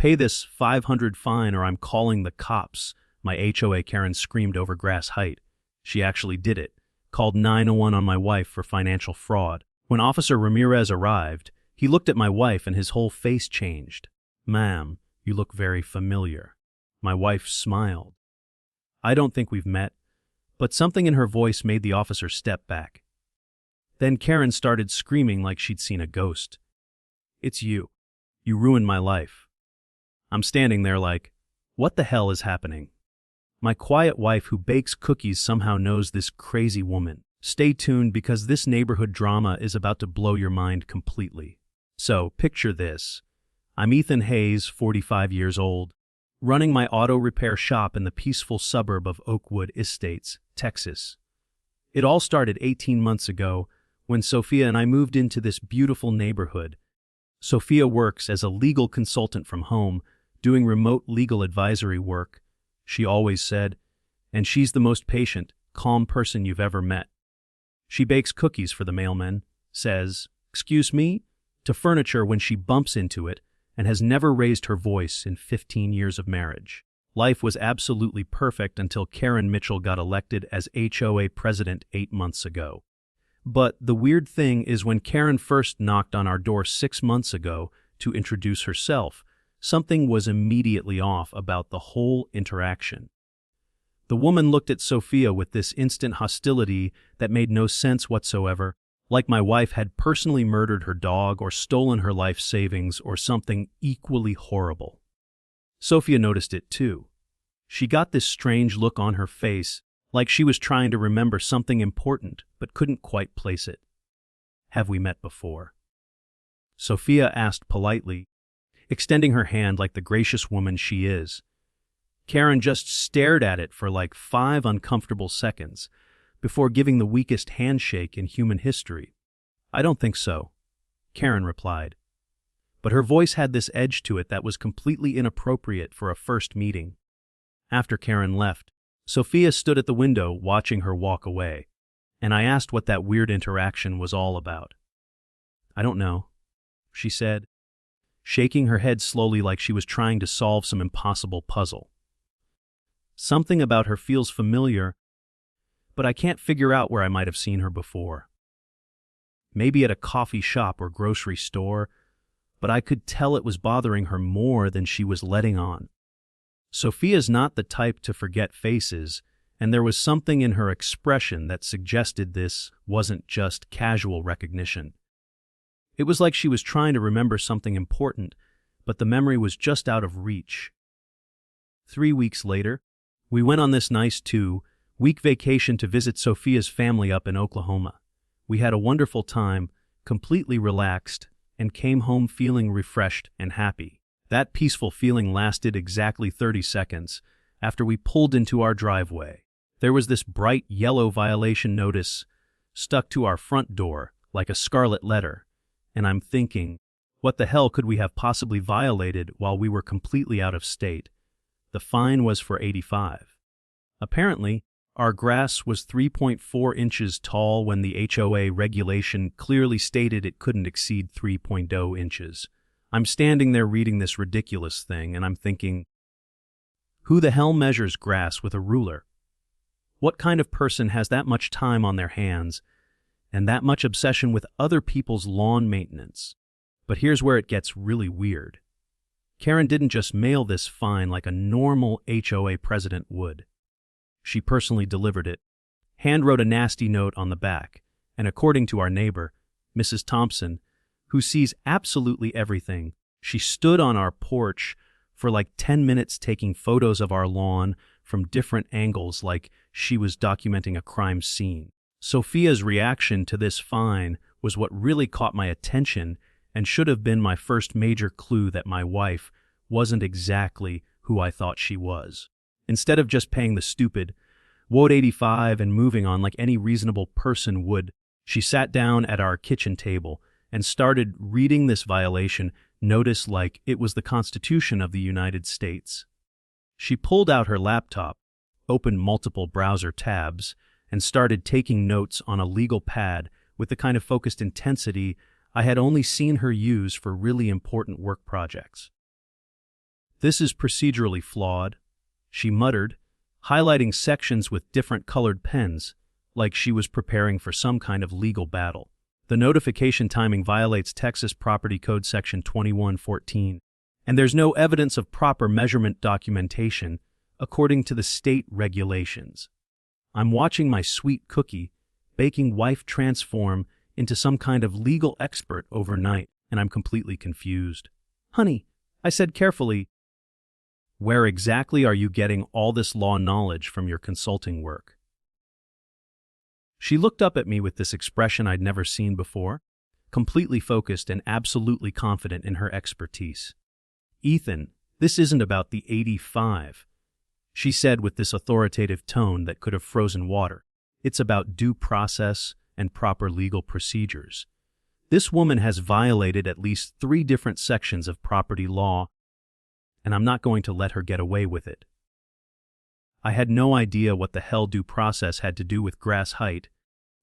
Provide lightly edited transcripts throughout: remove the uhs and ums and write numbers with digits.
Pay this 500 fine or I'm calling the cops, my HOA Karen screamed over Grass Height. She actually did it. Called 911 on my wife for financial fraud. When Officer Ramirez arrived, he looked at my wife and his whole face changed. Ma'am, you look very familiar. My wife smiled. I don't think we've met, but something in her voice made the officer step back. Then Karen started screaming like she'd seen a ghost. It's you. You ruined my life. I'm standing there like, what the hell is happening? My quiet wife who bakes cookies somehow knows this crazy woman. Stay tuned because this neighborhood drama is about to blow your mind completely. So, picture this. I'm Ethan Hayes, 45 years old, running my auto repair shop in the peaceful suburb of Oakwood Estates, Texas. It all started 18 months ago when Sophia and I moved into this beautiful neighborhood. Sophia works as a legal consultant from home, doing remote legal advisory work, she always said, and she's the most patient, calm person you've ever met. She bakes cookies for the mailman, says, "Excuse me," to furniture when she bumps into it, and has never raised her voice in 15 years of marriage. Life was absolutely perfect until Karen Mitchell got elected as HOA president 8 months ago. But the weird thing is when Karen first knocked on our door 6 months ago to introduce herself, something was immediately off about the whole interaction. The woman looked at Sophia with this instant hostility that made no sense whatsoever, like my wife had personally murdered her dog or stolen her life savings or something equally horrible. Sophia noticed it too. She got this strange look on her face, like she was trying to remember something important but couldn't quite place it. Have we met before? Sophia asked politely, extending her hand like the gracious woman she is. Karen just stared at it for like 5 uncomfortable seconds before giving the weakest handshake in human history. I don't think so, Karen replied. But her voice had this edge to it that was completely inappropriate for a first meeting. After Karen left, Sophia stood at the window watching her walk away, and I asked what that weird interaction was all about. I don't know, she said, shaking her head slowly like she was trying to solve some impossible puzzle. Something about her feels familiar, but I can't figure out where I might have seen her before. Maybe at a coffee shop or grocery store, but I could tell it was bothering her more than she was letting on. Sophia's not the type to forget faces, and there was something in her expression that suggested this wasn't just casual recognition. It was like she was trying to remember something important, but the memory was just out of reach. 3 weeks later, we went on this nice 2-week vacation to visit Sophia's family up in Oklahoma. We had a wonderful time, completely relaxed, and came home feeling refreshed and happy. That peaceful feeling lasted exactly 30 seconds after we pulled into our driveway. There was this bright yellow violation notice stuck to our front door like a scarlet letter, and I'm thinking, what the hell could we have possibly violated while we were completely out of state? The fine was for $85. Apparently, our grass was 3.4 inches tall when the HOA regulation clearly stated it couldn't exceed 3.0 inches. I'm standing there reading this ridiculous thing, and I'm thinking, who the hell measures grass with a ruler? What kind of person has that much time on their hands and that much obsession with other people's lawn maintenance? But here's where it gets really weird. Karen didn't just mail this fine like a normal HOA president would. She personally delivered it, hand-wrote a nasty note on the back, and according to our neighbor, Mrs. Thompson, who sees absolutely everything, she stood on our porch for like 10 minutes taking photos of our lawn from different angles like she was documenting a crime scene. Sophia's reaction to this fine was what really caught my attention and should have been my first major clue that my wife wasn't exactly who I thought she was. Instead of just paying the stupid woad 85 and moving on like any reasonable person would, she sat down at our kitchen table and started reading this violation notice like it was the Constitution of the United States. She pulled out her laptop, opened multiple browser tabs, and started taking notes on a legal pad with the kind of focused intensity I had only seen her use for really important work projects. This is procedurally flawed, she muttered, highlighting sections with different colored pens, like she was preparing for some kind of legal battle. The notification timing violates Texas Property Code Section 2114, and there's no evidence of proper measurement documentation according to the state regulations. I'm watching my sweet cookie, baking wife transform into some kind of legal expert overnight, and I'm completely confused. Honey, I said carefully, where exactly are you getting all this law knowledge from your consulting work? She looked up at me with this expression I'd never seen before, completely focused and absolutely confident in her expertise. Ethan, this isn't about the 85, she said with this authoritative tone that could have frozen water. It's about due process and proper legal procedures. This woman has violated at least 3 different sections of property law, and I'm not going to let her get away with it. I had no idea what the hell due process had to do with grass height,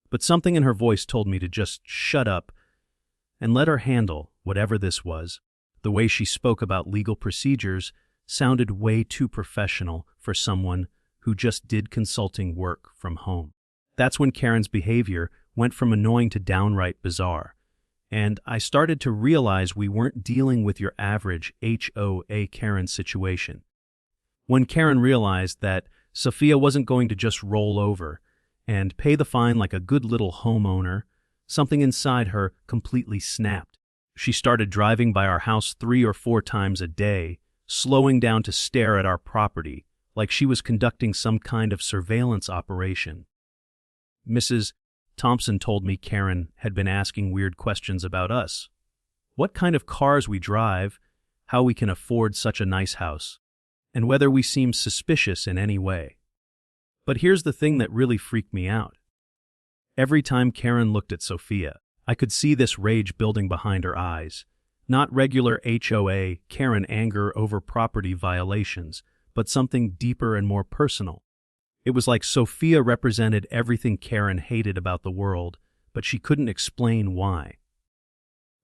but something in her voice told me to just shut up and let her handle whatever this was. The way she spoke about legal procedures sounded way too professional for someone who just did consulting work from home. That's when Karen's behavior went from annoying to downright bizarre, and I started to realize we weren't dealing with your average HOA Karen situation. When Karen realized that Sophia wasn't going to just roll over and pay the fine like a good little homeowner, something inside her completely snapped. She started driving by our house 3 or 4 times a day, slowing down to stare at our property like she was conducting some kind of surveillance operation. Mrs. Thompson told me Karen had been asking weird questions about us. What kind of cars we drive, how we can afford such a nice house, and whether we seem suspicious in any way. But here's the thing that really freaked me out. Every time Karen looked at Sophia, I could see this rage building behind her eyes. Not regular HOA Karen anger over property violations, but something deeper and more personal. It was like Sophia represented everything Karen hated about the world, but she couldn't explain why.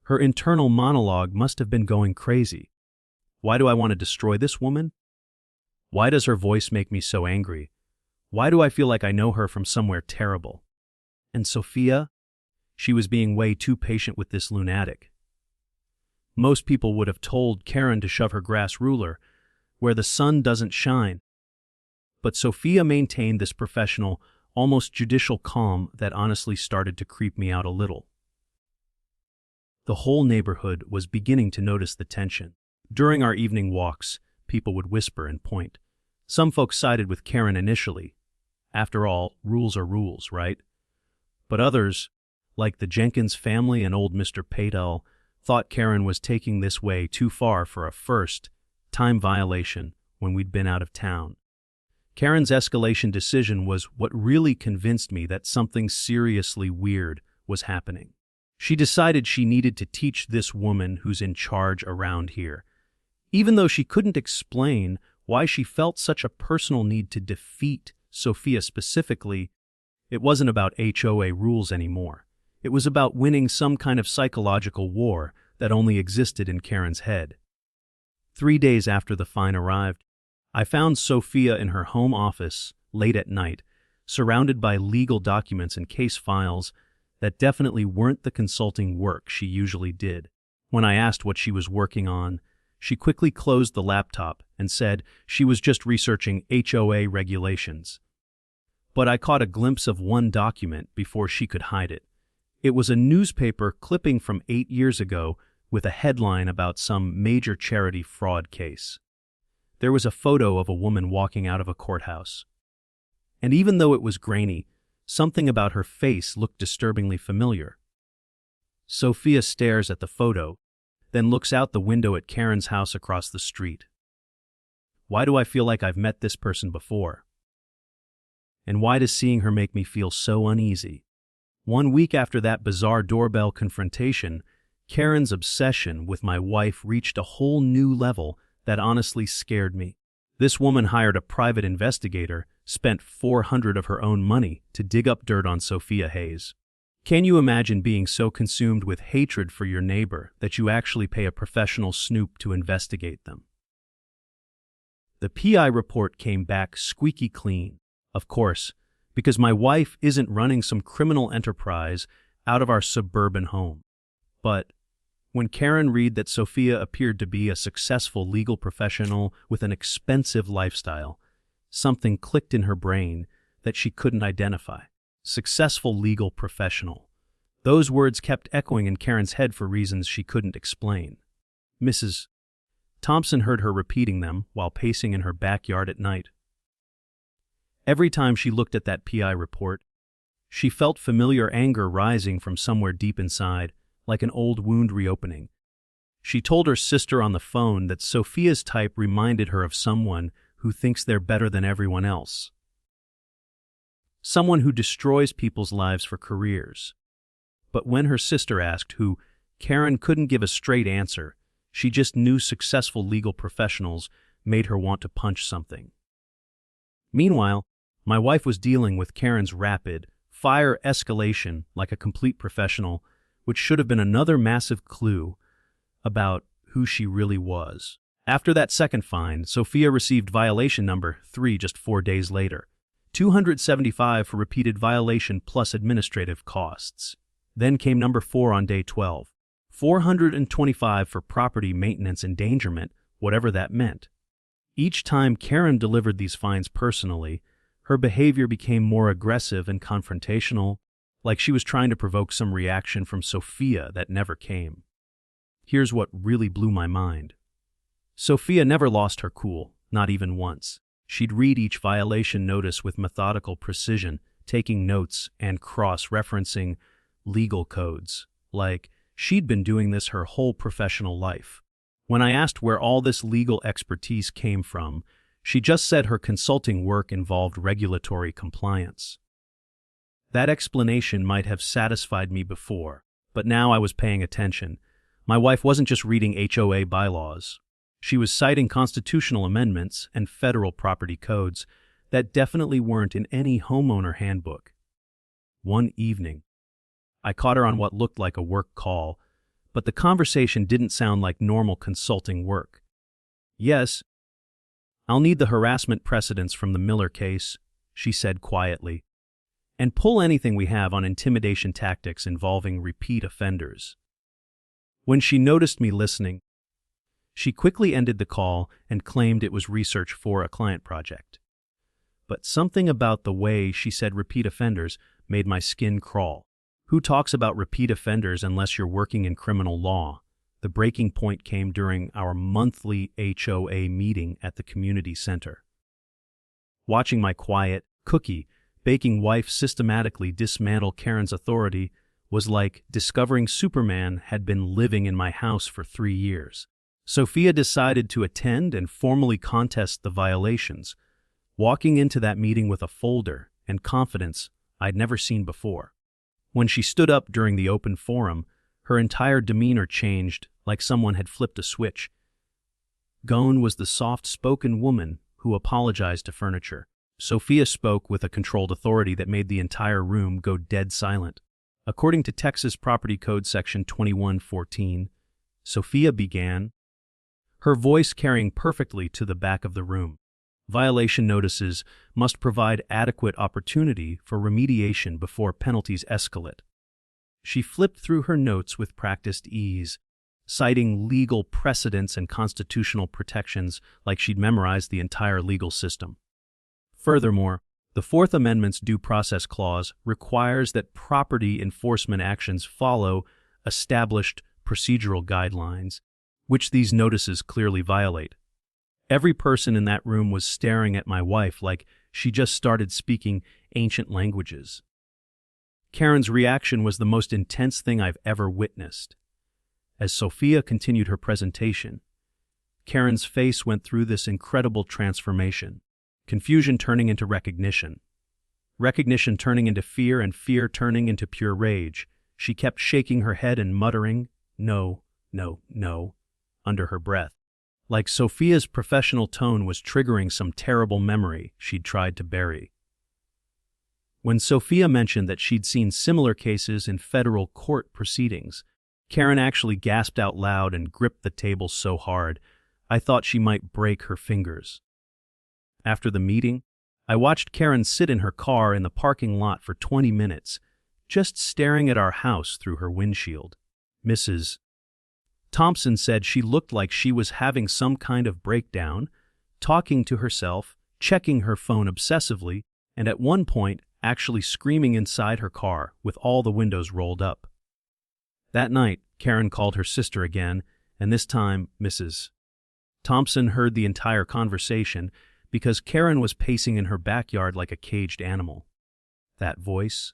Her internal monologue must have been going crazy. Why do I want to destroy this woman? Why does her voice make me so angry? Why do I feel like I know her from somewhere terrible? And Sophia? She was being way too patient with this lunatic. Most people would have told Karen to shove her grass ruler where the sun doesn't shine. But Sophia maintained this professional, almost judicial calm that honestly started to creep me out a little. The whole neighborhood was beginning to notice the tension. During our evening walks, people would whisper and point. Some folks sided with Karen initially. After all, rules are rules, right? But others, like the Jenkins family and old Mr. Patel, thought Karen was taking this way too far for a first-time violation when we'd been out of town. Karen's escalation decision was what really convinced me that something seriously weird was happening. She decided she needed to teach this woman who's in charge around here. Even though she couldn't explain why she felt such a personal need to defeat Sophia specifically, it wasn't about HOA rules anymore. It was about winning some kind of psychological war that only existed in Karen's head. 3 days after the fine arrived, I found Sophia in her home office late at night, surrounded by legal documents and case files that definitely weren't the consulting work she usually did. When I asked what she was working on, she quickly closed the laptop and said she was just researching HOA regulations. But I caught a glimpse of one document before she could hide it. It was a newspaper clipping from 8 years ago with a headline about some major charity fraud case. There was a photo of a woman walking out of a courthouse. And even though it was grainy, something about her face looked disturbingly familiar. Sophia stares at the photo, then looks out the window at Karen's house across the street. Why do I feel like I've met this person before? And why does seeing her make me feel so uneasy? 1 week after that bizarre doorbell confrontation, Karen's obsession with my wife reached a whole new level that honestly scared me. This woman hired a private investigator, spent $400 of her own money to dig up dirt on Sophia Hayes. Can you imagine being so consumed with hatred for your neighbor that you actually pay a professional snoop to investigate them? The PI report came back squeaky clean. Of course, because my wife isn't running some criminal enterprise out of our suburban home. But when Karen read that Sophia appeared to be a successful legal professional with an expensive lifestyle, something clicked in her brain that she couldn't identify. Successful legal professional. Those words kept echoing in Karen's head for reasons she couldn't explain. Mrs. Thompson heard her repeating them while pacing in her backyard at night. Every time she looked at that PI report, she felt familiar anger rising from somewhere deep inside, like an old wound reopening. She told her sister on the phone that Sophia's type reminded her of someone who thinks they're better than everyone else. Someone who destroys people's lives for careers. But when her sister asked who, Karen couldn't give a straight answer. She just knew successful legal professionals made her want to punch something. Meanwhile, my wife was dealing with Karen's rapid fire escalation like a complete professional, which should have been another massive clue about who she really was. After that second fine, Sophia received violation number 3 just 4 days later. $275 for repeated violation plus administrative costs. Then came number 4 on day 12. $425 for property maintenance endangerment, whatever that meant. Each time Karen delivered these fines personally, her behavior became more aggressive and confrontational, like she was trying to provoke some reaction from Sophia that never came. Here's what really blew my mind. Sophia never lost her cool, not even once. She'd read each violation notice with methodical precision, taking notes and cross-referencing legal codes, like she'd been doing this her whole professional life. When I asked where all this legal expertise came from, she just said her consulting work involved regulatory compliance. That explanation might have satisfied me before, but now I was paying attention. My wife wasn't just reading HOA bylaws. She was citing constitutional amendments and federal property codes that definitely weren't in any homeowner handbook. One evening, I caught her on what looked like a work call, but the conversation didn't sound like normal consulting work. Yes, I'll need the harassment precedents from the Miller case, she said quietly, and pull anything we have on intimidation tactics involving repeat offenders. When she noticed me listening, she quickly ended the call and claimed it was research for a client project. But something about the way she said repeat offenders made my skin crawl. Who talks about repeat offenders unless you're working in criminal law? The breaking point came during our monthly HOA meeting at the community center. Watching my quiet, cookie-baking wife systematically dismantle Karen's authority was like discovering Superman had been living in my house for 3 years. Sophia decided to attend and formally contest the violations, walking into that meeting with a folder and confidence I'd never seen before. When she stood up during the open forum, her entire demeanor changed like someone had flipped a switch. Gone was the soft-spoken woman who apologized to furniture. Sophia spoke with a controlled authority that made the entire room go dead silent. According to Texas Property Code Section 2114, Sophia began, her voice carrying perfectly to the back of the room. Violation notices must provide adequate opportunity for remediation before penalties escalate. She flipped through her notes with practiced ease, citing legal precedents and constitutional protections like she'd memorized the entire legal system. Furthermore, the Fourth Amendment's Due Process Clause requires that property enforcement actions follow established procedural guidelines, which these notices clearly violate. Every person in that room was staring at my wife like she just started speaking ancient languages. Karen's reaction was the most intense thing I've ever witnessed. As Sophia continued her presentation, Karen's face went through this incredible transformation, confusion turning into recognition, recognition turning into fear, and fear turning into pure rage. She kept shaking her head and muttering, "No, no, no," under her breath, like Sophia's professional tone was triggering some terrible memory she'd tried to bury. When Sophia mentioned that she'd seen similar cases in federal court proceedings, Karen actually gasped out loud and gripped the table so hard, I thought she might break her fingers. After the meeting, I watched Karen sit in her car in the parking lot for 20 minutes, just staring at our house through her windshield. Mrs. Thompson said she looked like she was having some kind of breakdown, talking to herself, checking her phone obsessively, and at one point actually screaming inside her car with all the windows rolled up. That night, Karen called her sister again, and this time Mrs. Thompson heard the entire conversation because Karen was pacing in her backyard like a caged animal. That voice,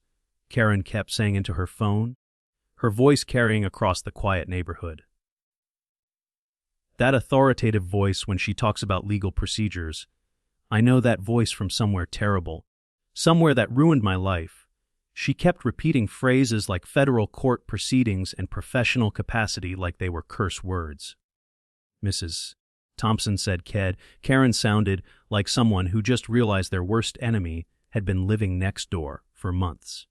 Karen kept saying into her phone, her voice carrying across the quiet neighborhood. That authoritative voice when she talks about legal procedures. I know that voice from somewhere terrible, somewhere that ruined my life. She kept repeating phrases like federal court proceedings and professional capacity like they were curse words. Mrs. Thompson said Karen sounded like someone who just realized their worst enemy had been living next door for months.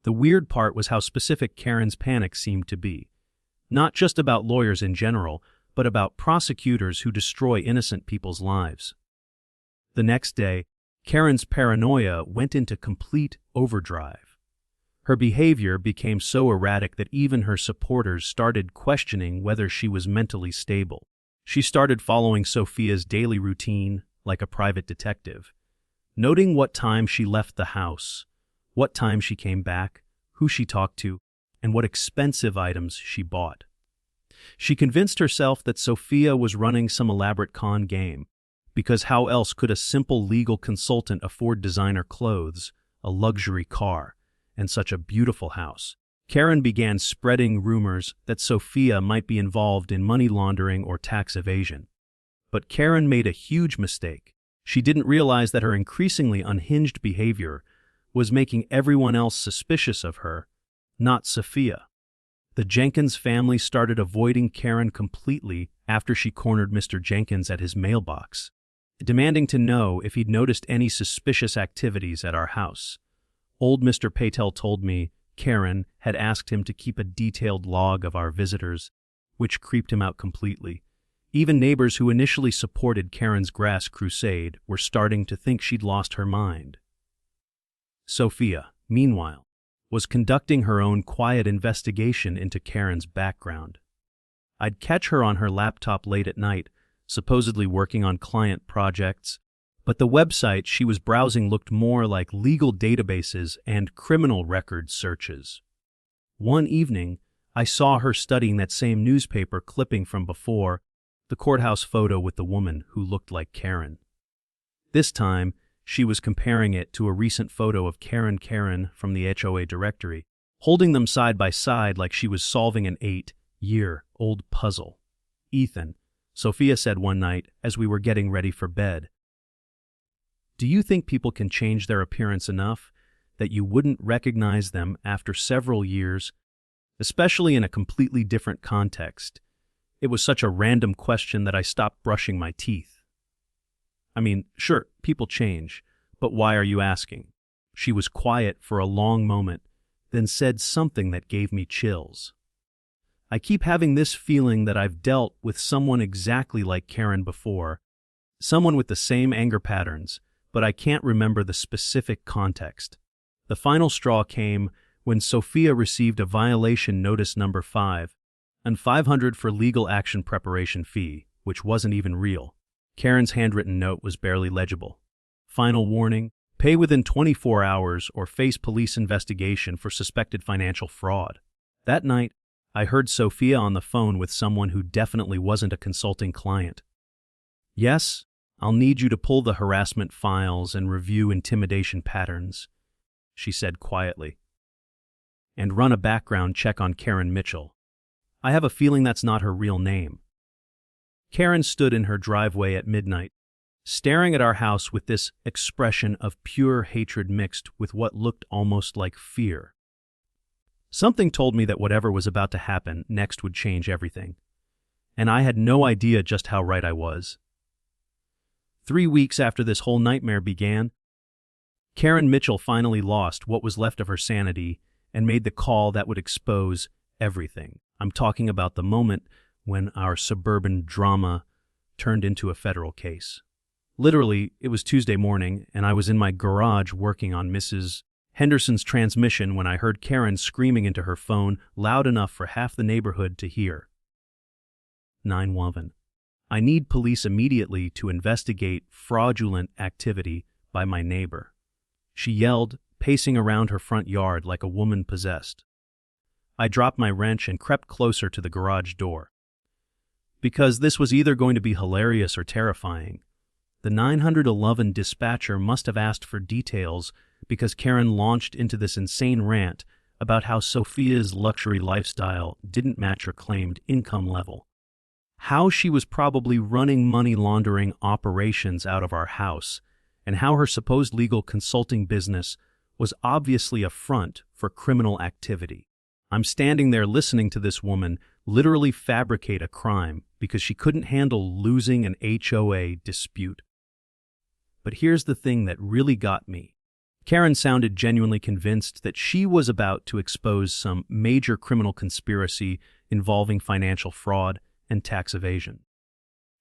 The weird part was how specific Karen's panic seemed to be. Not just about lawyers in general, but about prosecutors who destroy innocent people's lives. The next day, Karen's paranoia went into complete overdrive. Her behavior became so erratic that even her supporters started questioning whether she was mentally stable. She started following Sophia's daily routine like a private detective, noting what time she left the house, what time she came back, who she talked to, and what expensive items she bought. She convinced herself that Sophia was running some elaborate con game, because how else could a simple legal consultant afford designer clothes, a luxury car, and such a beautiful house? Karen began spreading rumors that Sophia might be involved in money laundering or tax evasion. But Karen made a huge mistake. She didn't realize that her increasingly unhinged behavior was making everyone else suspicious of her, not Sophia. The Jenkins family started avoiding Karen completely after she cornered Mr. Jenkins at his mailbox, demanding to know if he'd noticed any suspicious activities at our house. Old Mr. Patel told me Karen had asked him to keep a detailed log of our visitors, which creeped him out completely. Even neighbors who initially supported Karen's grass crusade were starting to think she'd lost her mind. Sophia, meanwhile, was conducting her own quiet investigation into Karen's background. I'd catch her on her laptop late at night, supposedly working on client projects, but the website she was browsing looked more like legal databases and criminal record searches. One evening, I saw her studying that same newspaper clipping from before, the courthouse photo with the woman who looked like Karen. This time, she was comparing it to a recent photo of Karen from the HOA directory, holding them side by side like she was solving an 8-year-old puzzle. Ethan, Sophia said one night as we were getting ready for bed, "Do you think people can change their appearance enough that you wouldn't recognize them after several years, especially in a completely different context?" It was such a random question that I stopped brushing my teeth. I mean, sure, people change, but why are you asking? She was quiet for a long moment, then said something that gave me chills. I keep having this feeling that I've dealt with someone exactly like Karen before, someone with the same anger patterns, but I can't remember the specific context. The final straw came when Sophia received a violation notice number 5, and $500 for legal action preparation fee, which wasn't even real. Karen's handwritten note was barely legible. Final warning: pay within 24 hours or face police investigation for suspected financial fraud. That night, I heard Sophia on the phone with someone who definitely wasn't a consulting client. "Yes, I'll need you to pull the harassment files and review intimidation patterns," she said quietly. "And run a background check on Karen Mitchell. I have a feeling that's not her real name." Karen stood in her driveway at midnight, staring at our house with this expression of pure hatred mixed with what looked almost like fear. Something told me that whatever was about to happen next would change everything, and I had no idea just how right I was. 3 weeks after this whole nightmare began, Karen Mitchell finally lost what was left of her sanity and made the call that would expose everything. I'm talking about the moment when our suburban drama turned into a federal case. Literally, it was Tuesday morning, and I was in my garage working on Mrs. Henderson's transmission when I heard Karen screaming into her phone loud enough for half the neighborhood to hear. 911. I need police immediately to investigate fraudulent activity by my neighbor. She yelled, pacing around her front yard like a woman possessed. I dropped my wrench and crept closer to the garage door. Because this was either going to be hilarious or terrifying, the 911 dispatcher must have asked for details because Karen launched into this insane rant about how Sophia's luxury lifestyle didn't match her claimed income level, how she was probably running money laundering operations out of our house, and how her supposed legal consulting business was obviously a front for criminal activity. I'm standing there listening to this woman literally fabricate a crime because she couldn't handle losing an HOA dispute. But here's the thing that really got me. Karen sounded genuinely convinced that she was about to expose some major criminal conspiracy involving financial fraud and tax evasion.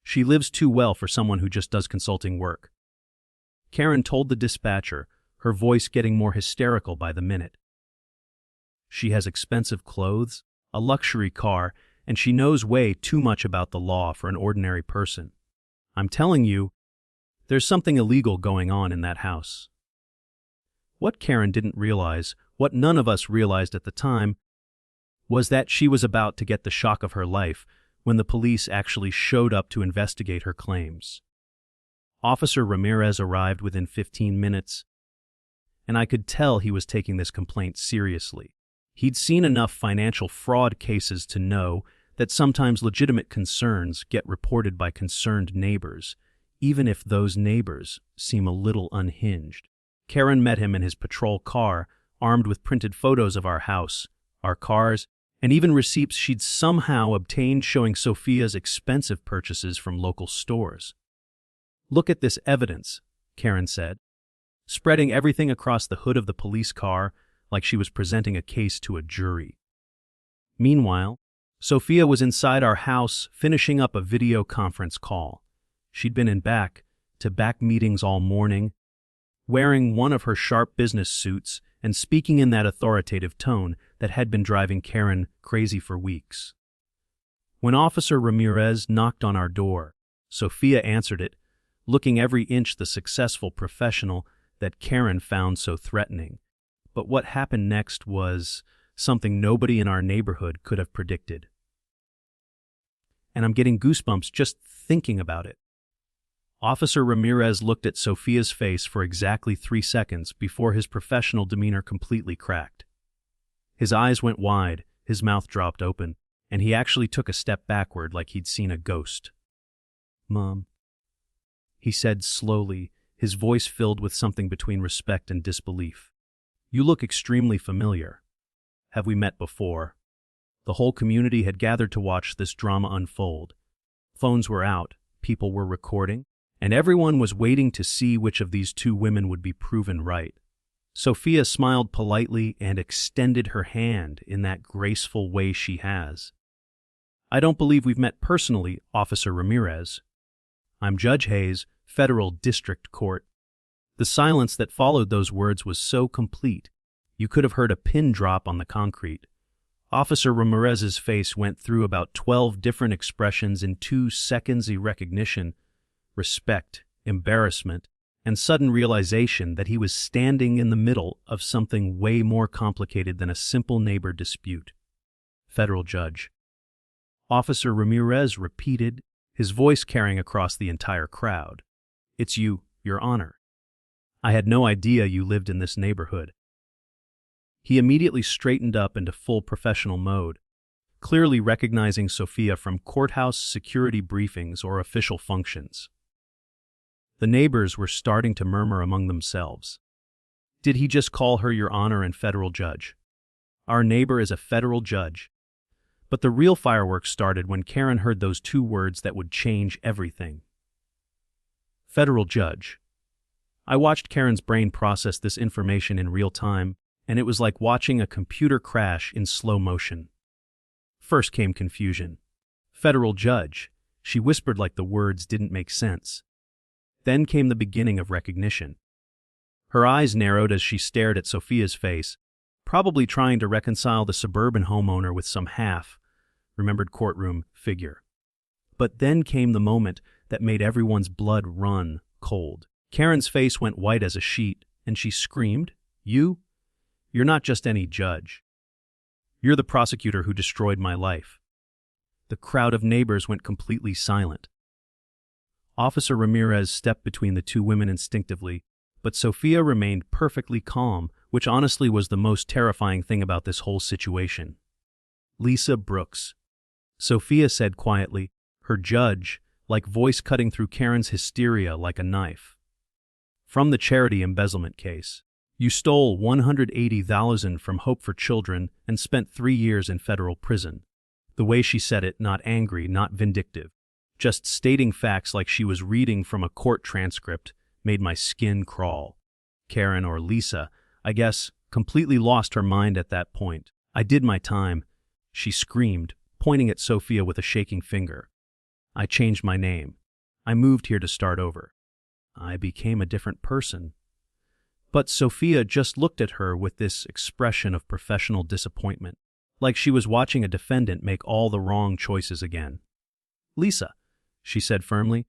She lives too well for someone who just does consulting work. Karen told the dispatcher, her voice getting more hysterical by the minute. She has expensive clothes, a luxury car, and she knows way too much about the law for an ordinary person. I'm telling you, there's something illegal going on in that house. What Karen didn't realize, what none of us realized at the time, was that she was about to get the shock of her life when the police actually showed up to investigate her claims. Officer Ramirez arrived within 15 minutes, and I could tell he was taking this complaint seriously. He'd seen enough financial fraud cases to know that sometimes legitimate concerns get reported by concerned neighbors, even if those neighbors seem a little unhinged. Karen met him in his patrol car, armed with printed photos of our house, our cars, and even receipts she'd somehow obtained showing Sophia's expensive purchases from local stores. "Look at this evidence," Karen said, spreading everything across the hood of the police car like she was presenting a case to a jury. Meanwhile, Sophia was inside our house finishing up a video conference call. She'd been in back-to-back meetings all morning, wearing one of her sharp business suits and speaking in that authoritative tone that had been driving Karen crazy for weeks. When Officer Ramirez knocked on our door, Sophia answered it, looking every inch the successful professional that Karen found so threatening. But what happened next was something nobody in our neighborhood could have predicted. And I'm getting goosebumps just thinking about it. Officer Ramirez looked at Sophia's face for exactly 3 seconds before his professional demeanor completely cracked. His eyes went wide, his mouth dropped open, and he actually took a step backward like he'd seen a ghost. "Mom," he said slowly, his voice filled with something between respect and disbelief. "You look extremely familiar. Have we met before?" The whole community had gathered to watch this drama unfold. Phones were out, people were recording, and everyone was waiting to see which of these two women would be proven right. Sophia smiled politely and extended her hand in that graceful way she has. "I don't believe we've met personally, Officer Ramirez. I'm Judge Hayes, Federal District Court." The silence that followed those words was so complete, you could have heard a pin drop on the concrete. Officer Ramirez's face went through about 12 different expressions in 2 seconds: recognition, respect, embarrassment, and sudden realization that he was standing in the middle of something way more complicated than a simple neighbor dispute. "Federal Judge." Officer Ramirez repeated, his voice carrying across the entire crowd. "It's you, Your Honor. I had no idea you lived in this neighborhood." He immediately straightened up into full professional mode, clearly recognizing Sophia from courthouse security briefings or official functions. The neighbors were starting to murmur among themselves. Did he just call her Your Honor and Federal Judge? Our neighbor is a federal judge. But the real fireworks started when Karen heard those 2 words that would change everything. Federal Judge. I watched Karen's brain process this information in real time, and it was like watching a computer crash in slow motion. First came confusion. "Federal Judge," she whispered like the words didn't make sense. Then came the beginning of recognition. Her eyes narrowed as she stared at Sophia's face, probably trying to reconcile the suburban homeowner with some remembered courtroom figure. But then came the moment that made everyone's blood run cold. Karen's face went white as a sheet, and she screamed, "You're not just any judge. You're the prosecutor who destroyed my life." The crowd of neighbors went completely silent. Officer Ramirez stepped between the two women instinctively, but Sophia remained perfectly calm, which honestly was the most terrifying thing about this whole situation. "Lisa Brooks," Sophia said quietly, her judge, like voice cutting through Karen's hysteria like a knife. "From the charity embezzlement case. You stole $180,000 from Hope for Children and spent 3 years in federal prison." The way she said it, not angry, not vindictive, just stating facts like she was reading from a court transcript, made my skin crawl. Karen, or Lisa, I guess, completely lost her mind at that point. "I did my time," she screamed, pointing at Sophia with a shaking finger. "I changed my name. I moved here to start over. I became a different person." But Sophia just looked at her with this expression of professional disappointment, like she was watching a defendant make all the wrong choices again. "Lisa," she said firmly,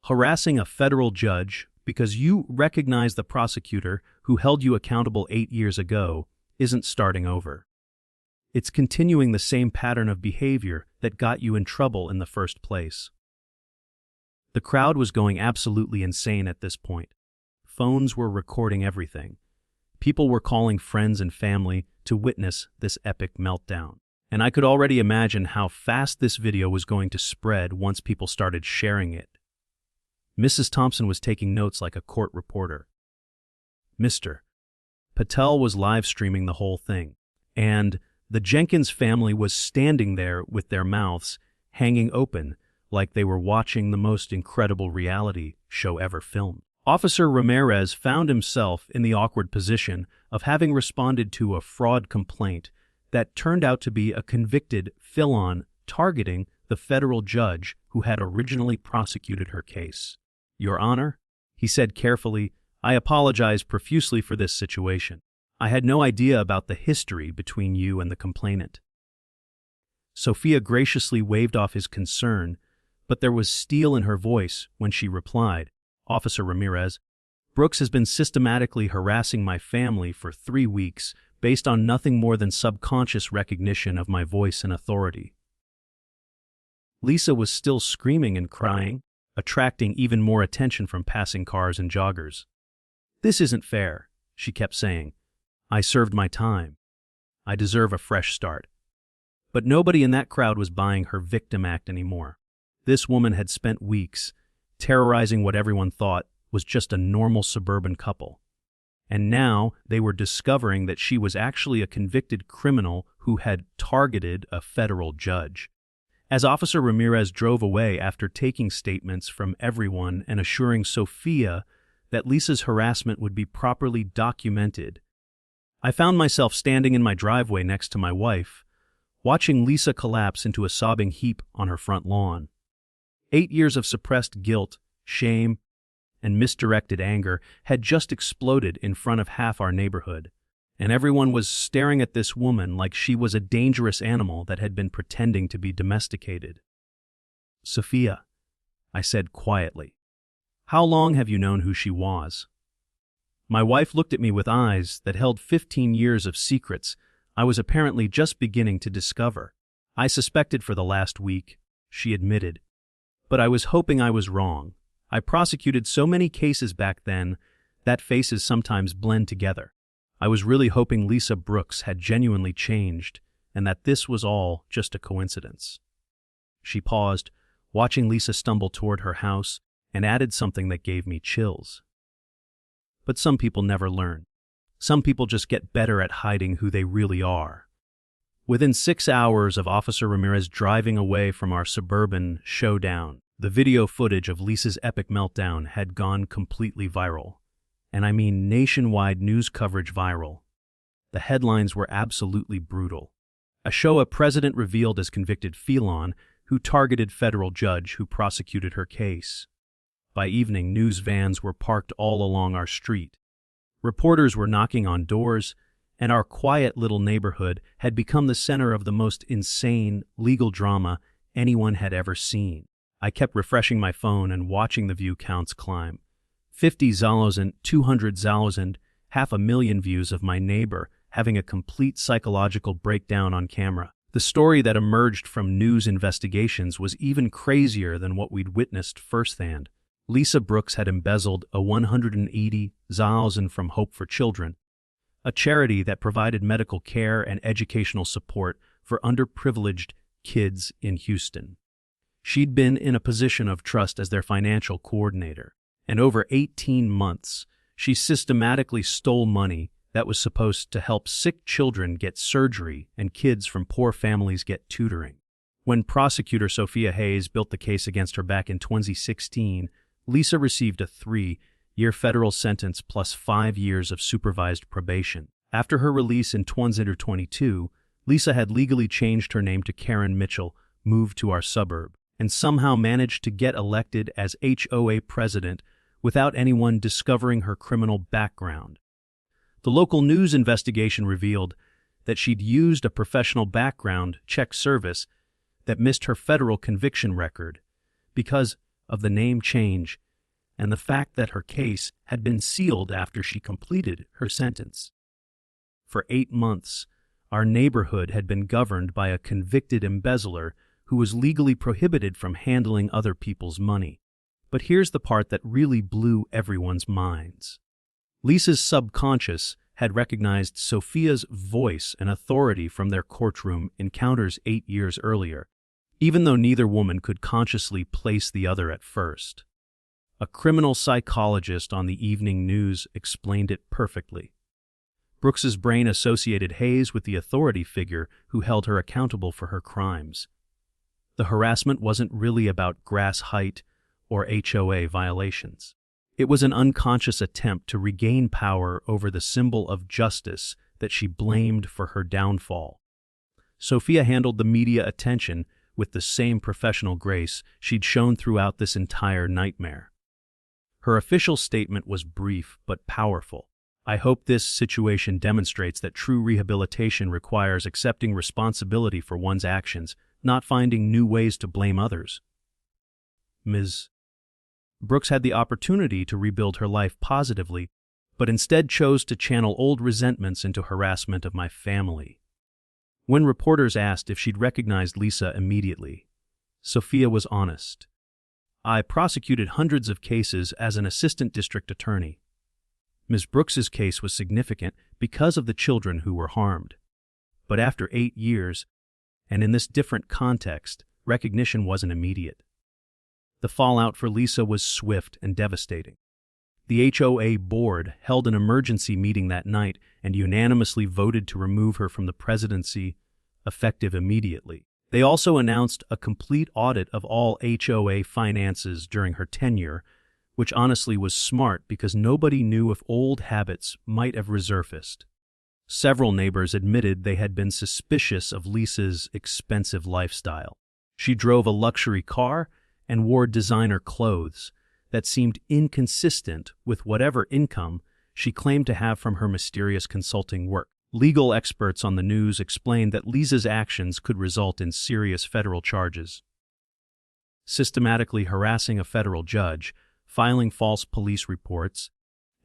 "harassing a federal judge because you recognize the prosecutor who held you accountable 8 years ago isn't starting over. It's continuing the same pattern of behavior that got you in trouble in the first place." The crowd was going absolutely insane at this point. Phones were recording everything. People were calling friends and family to witness this epic meltdown. And I could already imagine how fast this video was going to spread once people started sharing it. Mrs. Thompson was taking notes like a court reporter. Mr. Patel was live streaming the whole thing, and the Jenkins family was standing there with their mouths hanging open like they were watching the most incredible reality show ever filmed. Officer Ramirez found himself in the awkward position of having responded to a fraud complaint that turned out to be a convicted fill-on targeting the federal judge who had originally prosecuted her case. "Your Honor," he said carefully, "I apologize profusely for this situation. I had no idea about the history between you and the complainant." Sophia graciously waved off his concern, but there was steel in her voice when she replied, "Officer Ramirez, Brooks has been systematically harassing my family for 3 weeks based on nothing more than subconscious recognition of my voice and authority." Lisa was still screaming and crying, attracting even more attention from passing cars and joggers. "This isn't fair," she kept saying. "I served my time. I deserve a fresh start." But nobody in that crowd was buying her victim act anymore. This woman had spent weeks terrorizing what everyone thought was just a normal suburban couple. And now they were discovering that she was actually a convicted criminal who had targeted a federal judge. As Officer Ramirez drove away after taking statements from everyone and assuring Sophia that Lisa's harassment would be properly documented, I found myself standing in my driveway next to my wife, watching Lisa collapse into a sobbing heap on her front lawn. 8 years of suppressed guilt, shame, and misdirected anger had just exploded in front of half our neighborhood, and everyone was staring at this woman like she was a dangerous animal that had been pretending to be domesticated. "Sophia," I said quietly, "how long have you known who she was?" My wife looked at me with eyes that held 15 years of secrets I was apparently just beginning to discover. "I suspected for the last week," she admitted, "but I was hoping I was wrong. I prosecuted so many cases back then that faces sometimes blend together. I was really hoping Lisa Brooks had genuinely changed and that this was all just a coincidence." She paused, watching Lisa stumble toward her house, and added something that gave me chills. "But some people never learn. Some people just get better at hiding who they really are." Within 6 hours of Officer Ramirez driving away from our suburban showdown, the video footage of Lisa's epic meltdown had gone completely viral. And I mean nationwide news coverage viral. The headlines were absolutely brutal. A HOA president revealed as convicted felon who targeted federal judge who prosecuted her case. By evening, news vans were parked all along our street. Reporters were knocking on doors, and our quiet little neighborhood had become the center of the most insane legal drama anyone had ever seen. I kept refreshing my phone and watching the view counts climb. 50,000, 200,000, 500,000 views of my neighbor having a complete psychological breakdown on camera. The story that emerged from news investigations was even crazier than what we'd witnessed firsthand. Lisa Brooks had embezzled a $180,000 from Hope for Children, a charity that provided medical care and educational support for underprivileged kids in Houston. She'd been in a position of trust as their financial coordinator, and over 18 months, she systematically stole money that was supposed to help sick children get surgery and kids from poor families get tutoring. When prosecutor Sophia Hayes built the case against her back in 2016, Lisa received a 3-year federal sentence plus 5 years of supervised probation. After her release in 2022, Lisa had legally changed her name to Karen Mitchell, moved to our suburb, and somehow managed to get elected as HOA president without anyone discovering her criminal background. The local news investigation revealed that she'd used a professional background check service that missed her federal conviction record because of the name change and the fact that her case had been sealed after she completed her sentence. For 8 months, our neighborhood had been governed by a convicted embezzler who was legally prohibited from handling other people's money. But here's the part that really blew everyone's minds. Lisa's subconscious had recognized Sophia's voice and authority from their courtroom encounters 8 years earlier, even though neither woman could consciously place the other at first. A criminal psychologist on the evening news explained it perfectly. Brooks's brain associated Hayes with the authority figure who held her accountable for her crimes. The harassment wasn't really about grass height or HOA violations. It was an unconscious attempt to regain power over the symbol of justice that she blamed for her downfall. Sophia handled the media attention with the same professional grace she'd shown throughout this entire nightmare. Her official statement was brief but powerful. "I hope this situation demonstrates that true rehabilitation requires accepting responsibility for one's actions, not finding new ways to blame others." Ms. Brooks had the opportunity to rebuild her life positively, but instead chose to channel old resentments into harassment of my family. When reporters asked if she'd recognized Lisa immediately, Sophia was honest. "I prosecuted hundreds of cases as an assistant district attorney. Ms. Brooks's case was significant because of the children who were harmed. But after 8 years, and in this different context, recognition wasn't immediate. The fallout for Lisa was swift and devastating. The HOA board held an emergency meeting that night and unanimously voted to remove her from the presidency, effective immediately. They also announced a complete audit of all HOA finances during her tenure, which honestly was smart because nobody knew if old habits might have resurfaced. Several neighbors admitted they had been suspicious of Lisa's expensive lifestyle. She drove a luxury car and wore designer clothes that seemed inconsistent with whatever income she claimed to have from her mysterious consulting work. Legal experts on the news explained that Lisa's actions could result in serious federal charges. Systematically harassing a federal judge, filing false police reports,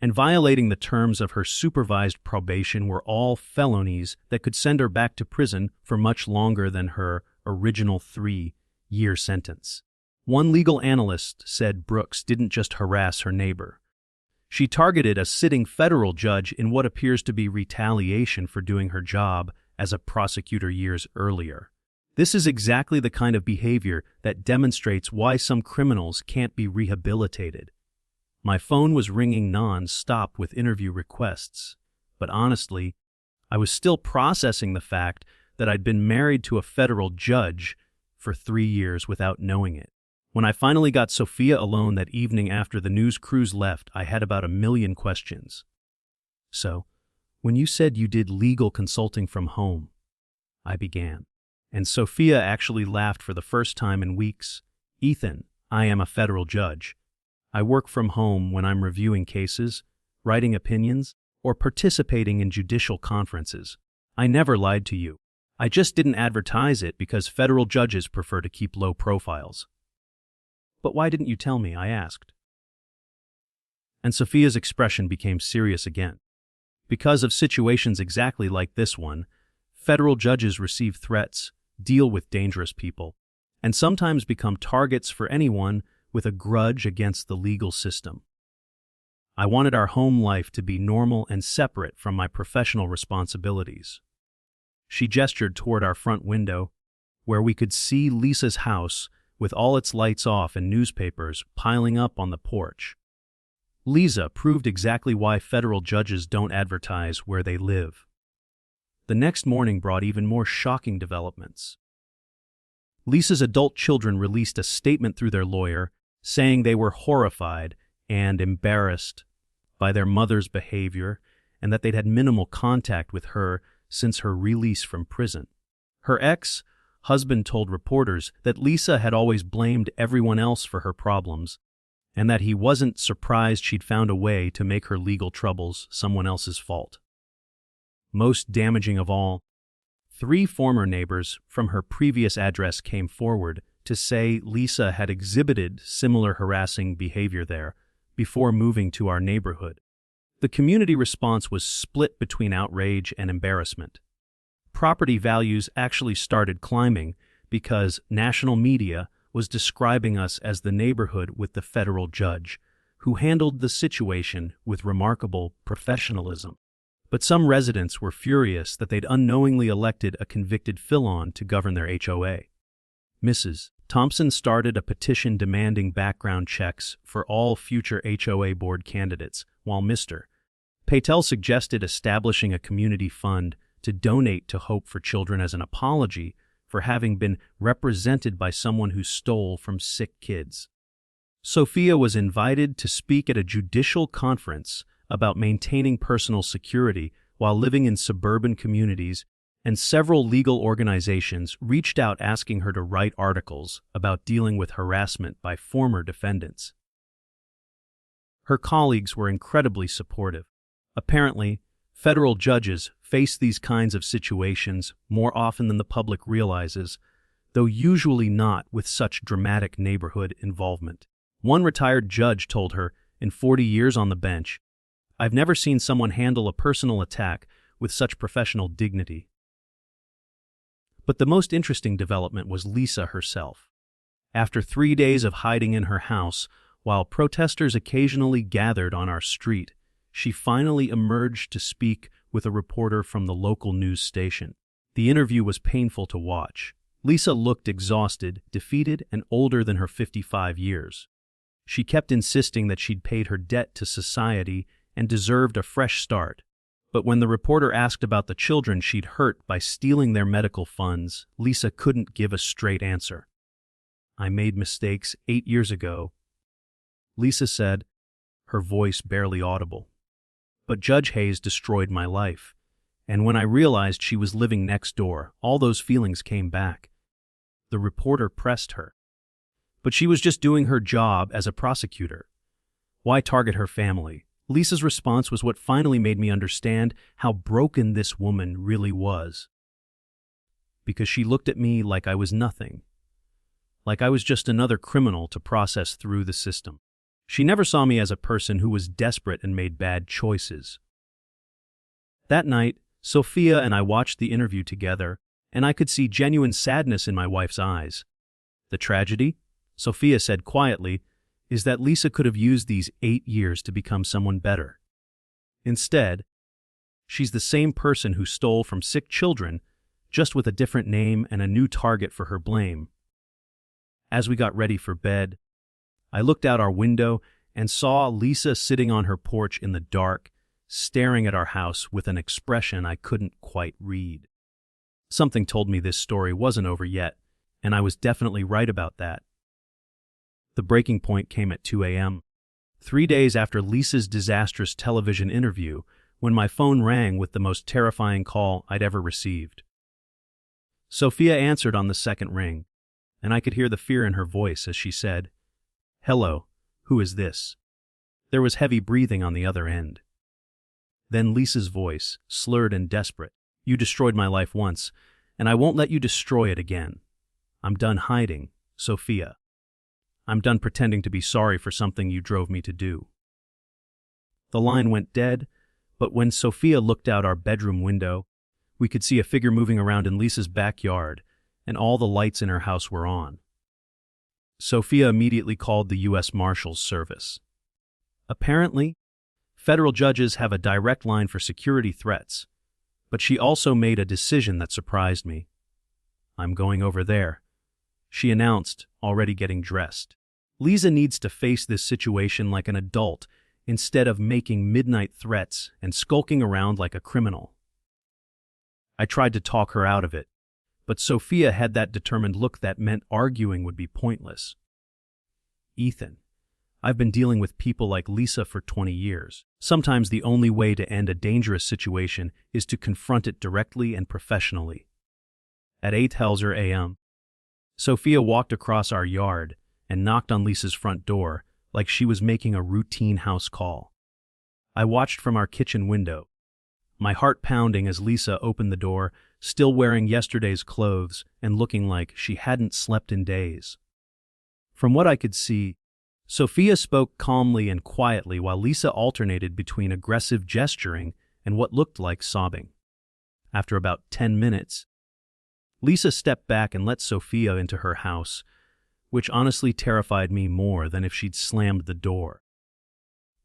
and violating the terms of her supervised probation were all felonies that could send her back to prison for much longer than her original 3-year sentence. One legal analyst said Brooks didn't just harass her neighbor. She targeted a sitting federal judge in what appears to be retaliation for doing her job as a prosecutor years earlier. This is exactly the kind of behavior that demonstrates why some criminals can't be rehabilitated. My phone was ringing non-stop with interview requests, but honestly, I was still processing the fact that I'd been married to a federal judge for 3 years without knowing it. When I finally got Sophia alone that evening after the news crews left, I had about 1,000,000 questions. "So, when you said you did legal consulting from home," I began. And Sophia actually laughed for the first time in weeks. "Ethan, I am a federal judge. I work from home when I'm reviewing cases, writing opinions, or participating in judicial conferences. I never lied to you. I just didn't advertise it because federal judges prefer to keep low profiles. But why didn't you tell me? I asked. And Sophia's expression became serious again. Because of situations exactly like this one, federal judges receive threats, deal with dangerous people, and sometimes become targets for anyone with a grudge against the legal system. I wanted our home life to be normal and separate from my professional responsibilities. She gestured toward our front window, where we could see Lisa's house with all its lights off and newspapers piling up on the porch. Lisa proved exactly why federal judges don't advertise where they live. The next morning brought even more shocking developments. Lisa's adult children released a statement through their lawyer saying they were horrified and embarrassed by their mother's behavior and that they'd had minimal contact with her since her release from prison. Her ex-husband told reporters that Lisa had always blamed everyone else for her problems and that he wasn't surprised she'd found a way to make her legal troubles someone else's fault. Most damaging of all, 3 former neighbors from her previous address came forward to say Lisa had exhibited similar harassing behavior there before moving to our neighborhood. The community response was split between outrage and embarrassment. Property values actually started climbing because national media was describing us as the neighborhood with the federal judge, who handled the situation with remarkable professionalism. But some residents were furious that they'd unknowingly elected a convicted fill-on to govern their HOA. Mrs. Thompson started a petition demanding background checks for all future HOA board candidates, while Mr. Patel suggested establishing a community fund to donate to Hope for Children as an apology for having been represented by someone who stole from sick kids. Sophia was invited to speak at a judicial conference about maintaining personal security while living in suburban communities, and several legal organizations reached out asking her to write articles about dealing with harassment by former defendants. Her colleagues were incredibly supportive. Apparently, federal judges face these kinds of situations more often than the public realizes, though usually not with such dramatic neighborhood involvement. One retired judge told her, in 40 years on the bench, "I've never seen someone handle a personal attack with such professional dignity." But the most interesting development was Lisa herself. After 3 days of hiding in her house, while protesters occasionally gathered on our street, she finally emerged to speak with a reporter from the local news station. The interview was painful to watch. Lisa looked exhausted, defeated, and older than her 55 years. She kept insisting that she'd paid her debt to society and deserved a fresh start. But when the reporter asked about the children she'd hurt by stealing their medical funds, Lisa couldn't give a straight answer. "I made mistakes 8 years ago," Lisa said, her voice barely audible. "But Judge Hayes destroyed my life, and when I realized she was living next door, all those feelings came back." The reporter pressed her. But she was just doing her job as a prosecutor. Why target her family? Lisa's response was what finally made me understand how broken this woman really was. Because she looked at me like I was nothing, like I was just another criminal to process through the system. She never saw me as a person who was desperate and made bad choices. That night, Sophia and I watched the interview together, and I could see genuine sadness in my wife's eyes. The tragedy, Sophia said quietly, is that Lisa could have used these 8 years to become someone better. Instead, she's the same person who stole from sick children, just with a different name and a new target for her blame. As we got ready for bed, I looked out our window and saw Lisa sitting on her porch in the dark, staring at our house with an expression I couldn't quite read. Something told me this story wasn't over yet, and I was definitely right about that. The breaking point came at 2 a.m., 3 days after Lisa's disastrous television interview, when my phone rang with the most terrifying call I'd ever received. Sophia answered on the second ring, and I could hear the fear in her voice as she said, "Hello, "Who is this?" There was heavy breathing on the other end. Then Lisa's voice, slurred and desperate. "You destroyed my life once, and I won't let you destroy it again. I'm done hiding, Sophia. I'm done pretending to be sorry for something you drove me to do." The line went dead, but when Sophia looked out our bedroom window, we could see a figure moving around in Lisa's backyard, and all the lights in her house were on. Sophia immediately called the U.S. Marshals Service. Apparently, federal judges have a direct line for security threats, but she also made a decision that surprised me. "I'm going over there," she announced, already getting dressed. "Lisa needs to face this situation like an adult instead of making midnight threats and skulking around like a criminal." I tried to talk her out of it, but Sophia had that determined look that meant arguing would be pointless. "Ethan, I've been dealing with people like Lisa for 20 years. Sometimes the only way to end a dangerous situation is to confront it directly and professionally." At 8:00 a.m., Sophia walked across our yard and knocked on Lisa's front door like she was making a routine house call. I watched from our kitchen window, my heart pounding as Lisa opened the door, still wearing yesterday's clothes and looking like she hadn't slept in days. From what I could see, Sophia spoke calmly and quietly while Lisa alternated between aggressive gesturing and what looked like sobbing. After about 10 minutes, Lisa stepped back and let Sophia into her house, which honestly terrified me more than if she'd slammed the door.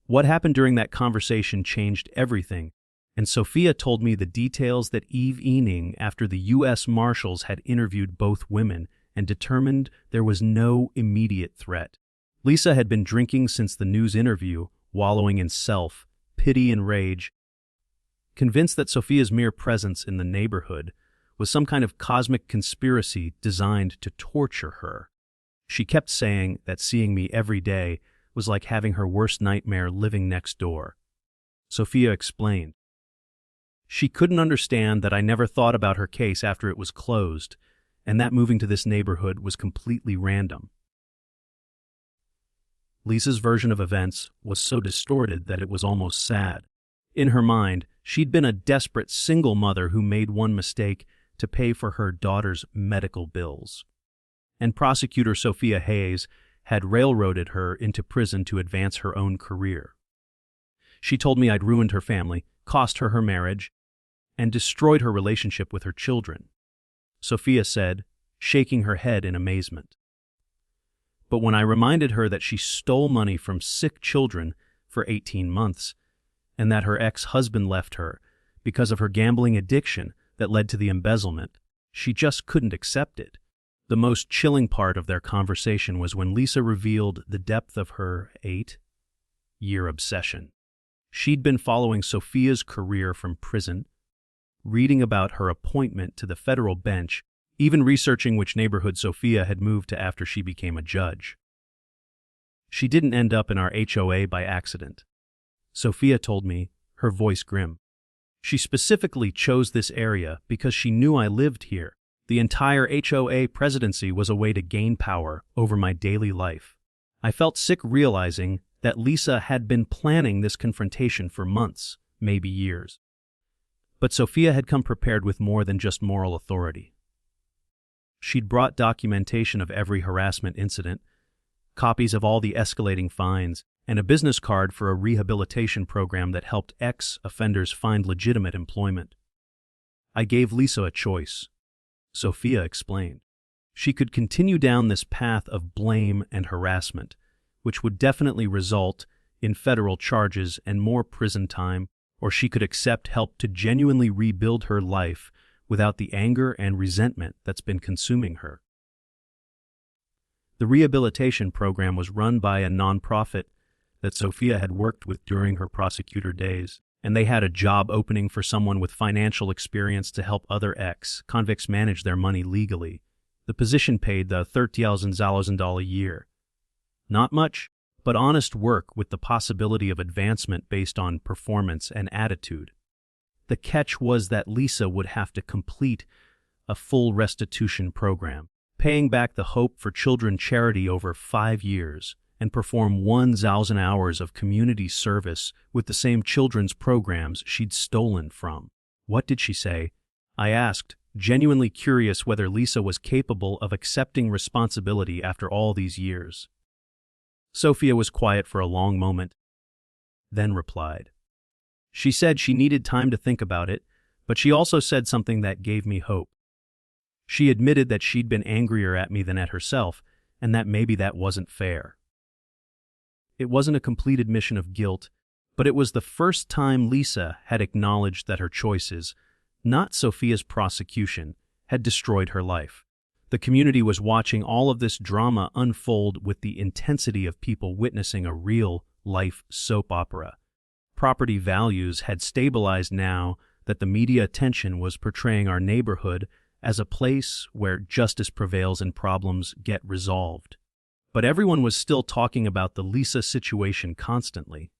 What happened during that conversation changed everything, and Sophia told me the details that evening after the U.S. Marshals had interviewed both women and determined there was no immediate threat. Lisa had been drinking since the news interview, wallowing in self-pity and rage, convinced that Sophia's mere presence in the neighborhood was some kind of cosmic conspiracy designed to torture her. She kept saying that seeing me every day was like having her worst nightmare living next door. Sophia explained. She couldn't understand that I never thought about her case after it was closed, and that moving to this neighborhood was completely random. Lisa's version of events was so distorted that it was almost sad. In her mind, she'd been a desperate single mother who made one mistake to pay for her daughter's medical bills. And prosecutor Sophia Hayes had railroaded her into prison to advance her own career. She told me I'd ruined her family, cost her her marriage, and destroyed her relationship with her children, Sophia said, shaking her head in amazement. But when I reminded her that she stole money from sick children for 18 months, and that her ex-husband left her because of her gambling addiction that led to the embezzlement, she just couldn't accept it. The most chilling part of their conversation was when Lisa revealed the depth of her 8-year obsession. She'd been following Sophia's career from prison, reading about her appointment to the federal bench, even researching which neighborhood Sophia had moved to after she became a judge. She didn't end up in our HOA by accident. Sophia told me, her voice grim. She specifically chose this area because she knew I lived here. The entire HOA presidency was a way to gain power over my daily life. I felt sick realizing that Lisa had been planning this confrontation for months, maybe years. But Sophia had come prepared with more than just moral authority. She'd brought documentation of every harassment incident, copies of all the escalating fines, and a business card for a rehabilitation program that helped ex-offenders find legitimate employment. I gave Lisa a choice, Sophia explained. She could continue down this path of blame and harassment, which would definitely result in federal charges and more prison time, or she could accept help to genuinely rebuild her life without the anger and resentment that's been consuming her. The rehabilitation program was run by a nonprofit that Sophia had worked with during her prosecutor days, and they had a job opening for someone with financial experience to help other ex-convicts manage their money legally. The position paid the $30,000 a year. Not much, but honest work with the possibility of advancement based on performance and attitude. The catch was that Lisa would have to complete a full restitution program, paying back the Hope for Children charity over 5 years, and perform 1,000 hours of community service with the same children's programs she'd stolen from. What did she say? I asked, genuinely curious whether Lisa was capable of accepting responsibility after all these years. Sophia was quiet for a long moment, then replied. She said she needed time to think about it, but she also said something that gave me hope. She admitted that she'd been angrier at me than at herself, and that maybe that wasn't fair. It wasn't a complete admission of guilt, but it was the first time Lisa had acknowledged that her choices, not Sophia's prosecution, had destroyed her life. The community was watching all of this drama unfold with the intensity of people witnessing a real-life soap opera. Property values had stabilized now that the media attention was portraying our neighborhood as a place where justice prevails and problems get resolved. But everyone was still talking about the Lisa situation constantly.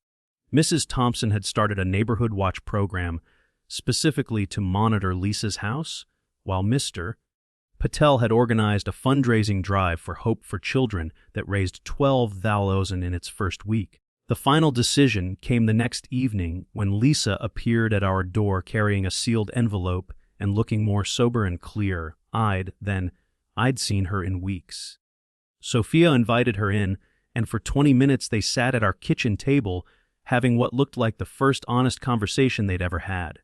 Mrs. Thompson had started a neighborhood watch program specifically to monitor Lisa's house, while Mr. Patel had organized a fundraising drive for Hope for Children that raised $12,000 in its first week. The final decision came the next evening when Lisa appeared at our door carrying a sealed envelope and looking more sober and clear-eyed than I'd seen her in weeks. Sophia invited her in, and for 20 minutes they sat at our kitchen table having what looked like the first honest conversation they'd ever had.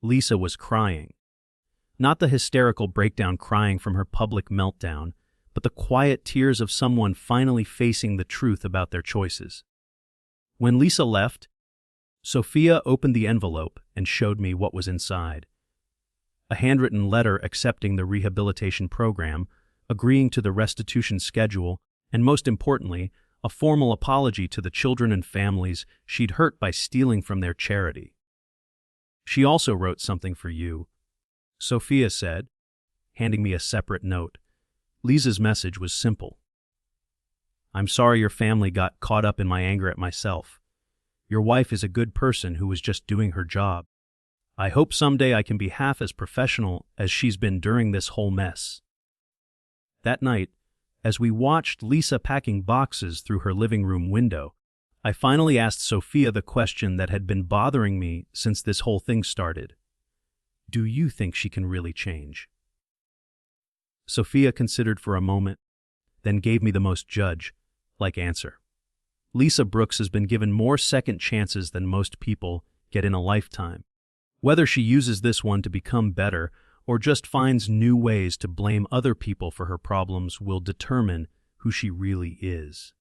Lisa was crying. Not the hysterical breakdown crying from her public meltdown, but the quiet tears of someone finally facing the truth about their choices. When Lisa left, Sophia opened the envelope and showed me what was inside. A handwritten letter accepting the rehabilitation program, agreeing to the restitution schedule, and most importantly, a formal apology to the children and families she'd hurt by stealing from their charity. She also wrote something for you, Sophia said, handing me a separate note. Lisa's message was simple. I'm sorry your family got caught up in my anger at myself. Your wife is a good person who was just doing her job. I hope someday I can be half as professional as she's been during this whole mess. That night, as we watched Lisa packing boxes through her living room window, I finally asked Sophia the question that had been bothering me since this whole thing started. Do you think she can really change? Sophia considered for a moment, then gave me the most judge-like answer. Lisa Brooks has been given more second chances than most people get in a lifetime. Whether she uses this one to become better or just finds new ways to blame other people for her problems will determine who she really is.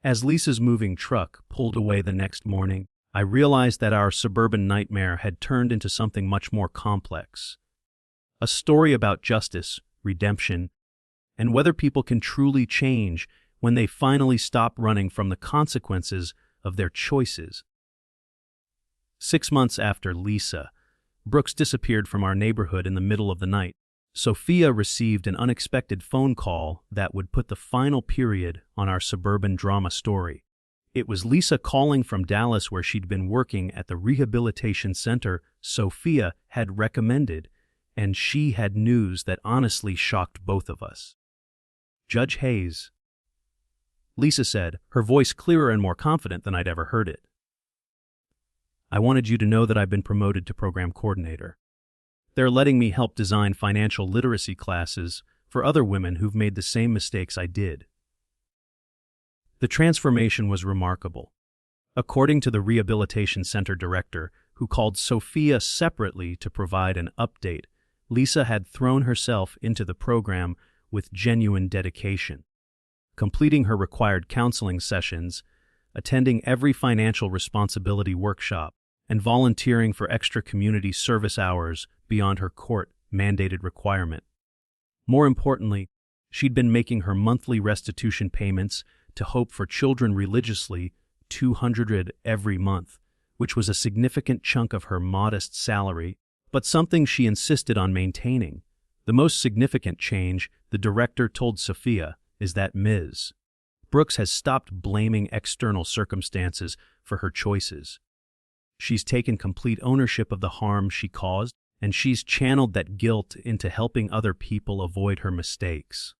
As Lisa's moving truck pulled away the next morning, I realized that our suburban nightmare had turned into something much more complex. A story about justice, redemption, and whether people can truly change when they finally stop running from the consequences of their choices. 6 months after Lisa Brooks disappeared from our neighborhood in the middle of the night, Sophia received an unexpected phone call that would put the final period on our suburban drama story. It was Lisa calling from Dallas, where she'd been working at the rehabilitation center Sophia had recommended, and she had news that honestly shocked both of us. Judge Hayes, Lisa said, her voice clearer and more confident than I'd ever heard it. I wanted you to know that I've been promoted to program coordinator. They're letting me help design financial literacy classes for other women who've made the same mistakes I did. The transformation was remarkable. According to the rehabilitation center director, who called Sophia separately to provide an update, Lisa had thrown herself into the program with genuine dedication, completing her required counseling sessions, attending every financial responsibility workshop, and volunteering for extra community service hours beyond her court-mandated requirement. More importantly, she'd been making her monthly restitution payments to Hope for Children religiously, $200 every month, which was a significant chunk of her modest salary, but something she insisted on maintaining. The most significant change, the director told Sophia, is that Ms. Brooks has stopped blaming external circumstances for her choices. She's taken complete ownership of the harm she caused, and she's channeled that guilt into helping other people avoid her mistakes.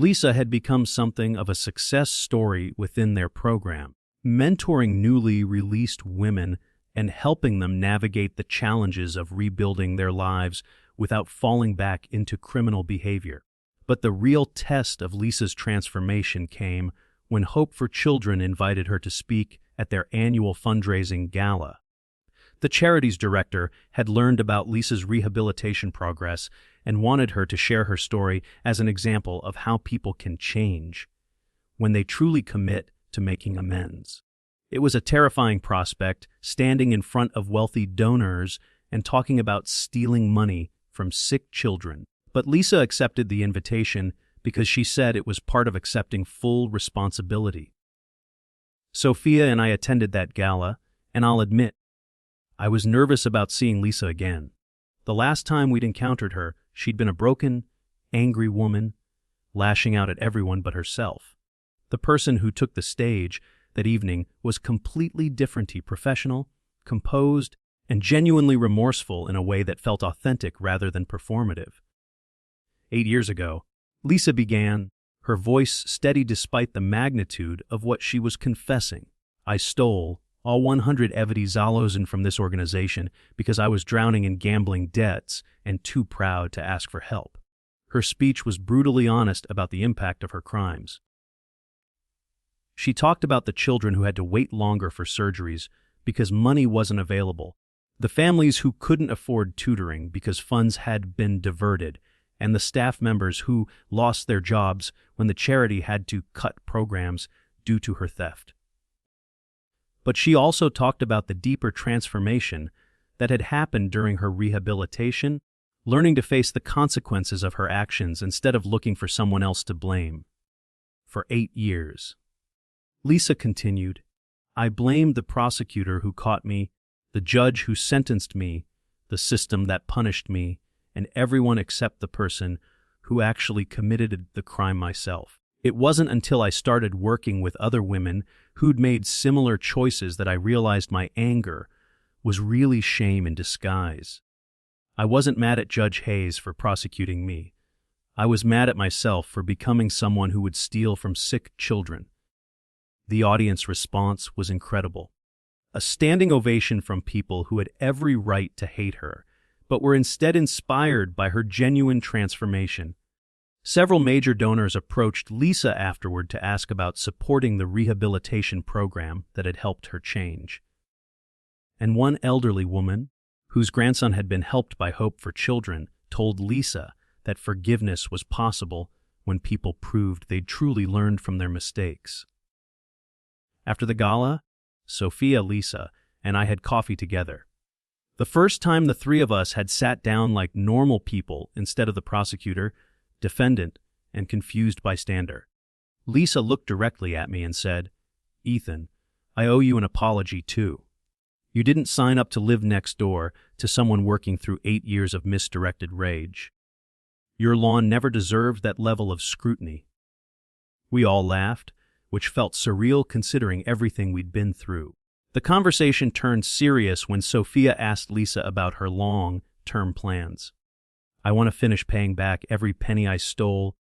Lisa had become something of a success story within their program, mentoring newly released women and helping them navigate the challenges of rebuilding their lives without falling back into criminal behavior. But the real test of Lisa's transformation came when Hope for Children invited her to speak at their annual fundraising gala. The charity's director had learned about Lisa's rehabilitation progress and wanted her to share her story as an example of how people can change when they truly commit to making amends. It was a terrifying prospect, standing in front of wealthy donors and talking about stealing money from sick children. But Lisa accepted the invitation because she said it was part of accepting full responsibility. Sophia and I attended that gala, and I'll admit, I was nervous about seeing Lisa again. The last time we'd encountered her, she'd been a broken, angry woman, lashing out at everyone but herself. The person who took the stage that evening was completely different, professional, composed, and genuinely remorseful in a way that felt authentic rather than performative. 8 years ago, Lisa began, her voice steady despite the magnitude of what she was confessing. I stole all 100 Evity from this organization because I was drowning in gambling debts and too proud to ask for help. Her speech was brutally honest about the impact of her crimes. She talked about the children who had to wait longer for surgeries because money wasn't available, the families who couldn't afford tutoring because funds had been diverted, and the staff members who lost their jobs when the charity had to cut programs due to her theft. But she also talked about the deeper transformation that had happened during her rehabilitation, learning to face the consequences of her actions instead of looking for someone else to blame. For 8 years. Lisa continued, I blamed the prosecutor who caught me, the judge who sentenced me, the system that punished me, and everyone except the person who actually committed the crime myself. It wasn't until I started working with other women who'd made similar choices that I realized my anger was really shame in disguise. I wasn't mad at Judge Hayes for prosecuting me. I was mad at myself for becoming someone who would steal from sick children. The audience response was incredible. A standing ovation from people who had every right to hate her, but were instead inspired by her genuine transformation. Several major donors approached Lisa afterward to ask about supporting the rehabilitation program that had helped her change. And one elderly woman, whose grandson had been helped by Hope for Children, told Lisa that forgiveness was possible when people proved they'd truly learned from their mistakes. After the gala, Sophia, Lisa, and I had coffee together. The first time the three of us had sat down like normal people instead of the prosecutor, defendant, and confused bystander. Lisa looked directly at me and said, Ethan, I owe you an apology too. You didn't sign up to live next door to someone working through 8 years of misdirected rage. Your lawn never deserved that level of scrutiny. We all laughed, which felt surreal considering everything we'd been through. The conversation turned serious when Sophia asked Lisa about her long-term plans. I want to finish paying back every penny I stole,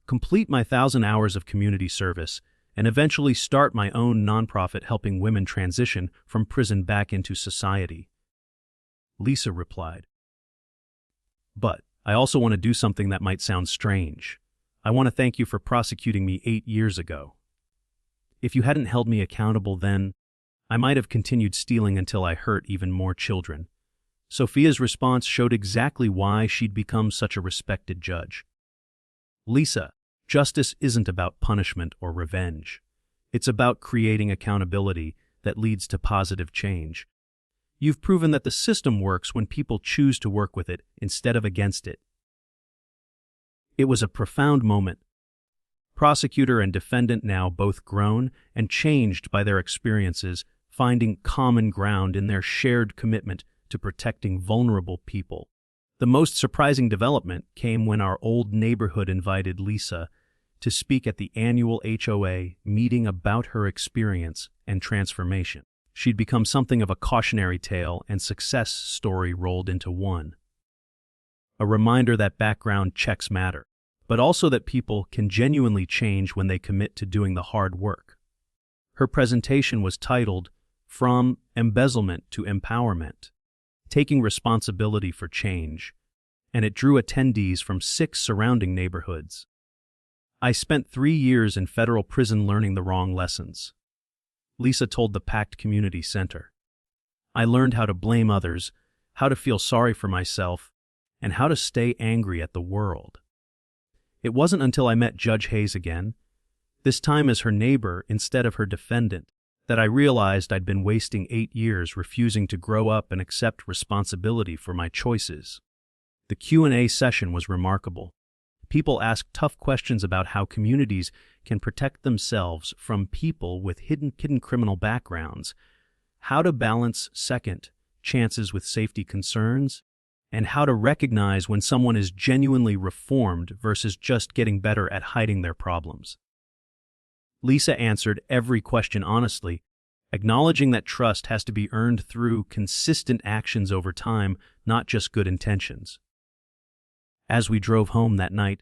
complete my 1,000 hours of community service, and eventually start my own nonprofit helping women transition from prison back into society. Lisa replied, But I also want to do something that might sound strange. I want to thank you for prosecuting me 8 years ago. If you hadn't held me accountable then, I might have continued stealing until I hurt even more children. Sophia's response showed exactly why she'd become such a respected judge. Lisa, justice isn't about punishment or revenge. It's about creating accountability that leads to positive change. You've proven that the system works when people choose to work with it instead of against it. It was a profound moment. Prosecutor and defendant now both grown and changed by their experiences, finding common ground in their shared commitment to protecting vulnerable people. The most surprising development came when our old neighborhood invited Lisa to speak at the annual HOA meeting about her experience and transformation. She'd become something of a cautionary tale and success story rolled into one. A reminder that background checks matter. but also that people can genuinely change when they commit to doing the hard work. Her presentation was titled, "From Embezzlement to Empowerment: Taking Responsibility for Change," and it drew attendees from 6 surrounding neighborhoods. "I spent 3 years in federal prison learning the wrong lessons," Lisa told the packed community center. "I learned how to blame others, how to feel sorry for myself, and how to stay angry at the world. It wasn't until I met Judge Hayes again, this time as her neighbor instead of her defendant, that I realized I'd been wasting 8 years refusing to grow up and accept responsibility for my choices." The Q&A session was remarkable. People asked tough questions about how communities can protect themselves from people with hidden criminal backgrounds, how to balance second chances with safety concerns, and how to recognize when someone is genuinely reformed versus just getting better at hiding their problems. Lisa answered every question honestly, acknowledging that trust has to be earned through consistent actions over time, not just good intentions. As we drove home that night,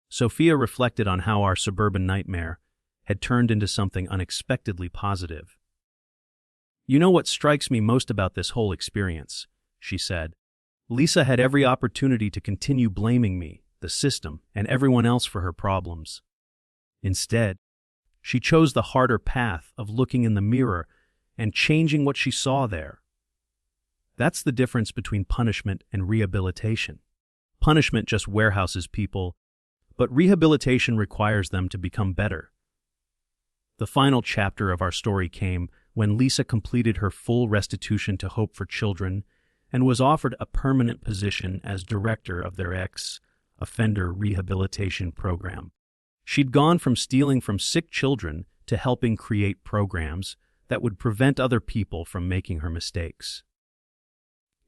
Sophia reflected on how our suburban nightmare had turned into something unexpectedly positive. "You know what strikes me most about this whole experience," she said. "Lisa had every opportunity to continue blaming me, the system, and everyone else for her problems. Instead, she chose the harder path of looking in the mirror and changing what she saw there. That's the difference between punishment and rehabilitation. Punishment just warehouses people, but rehabilitation requires them to become better." The final chapter of our story came when Lisa completed her full restitution to Hope for Children and was offered a permanent position as director of their ex-offender rehabilitation program. She'd gone from stealing from sick children to helping create programs that would prevent other people from making her mistakes.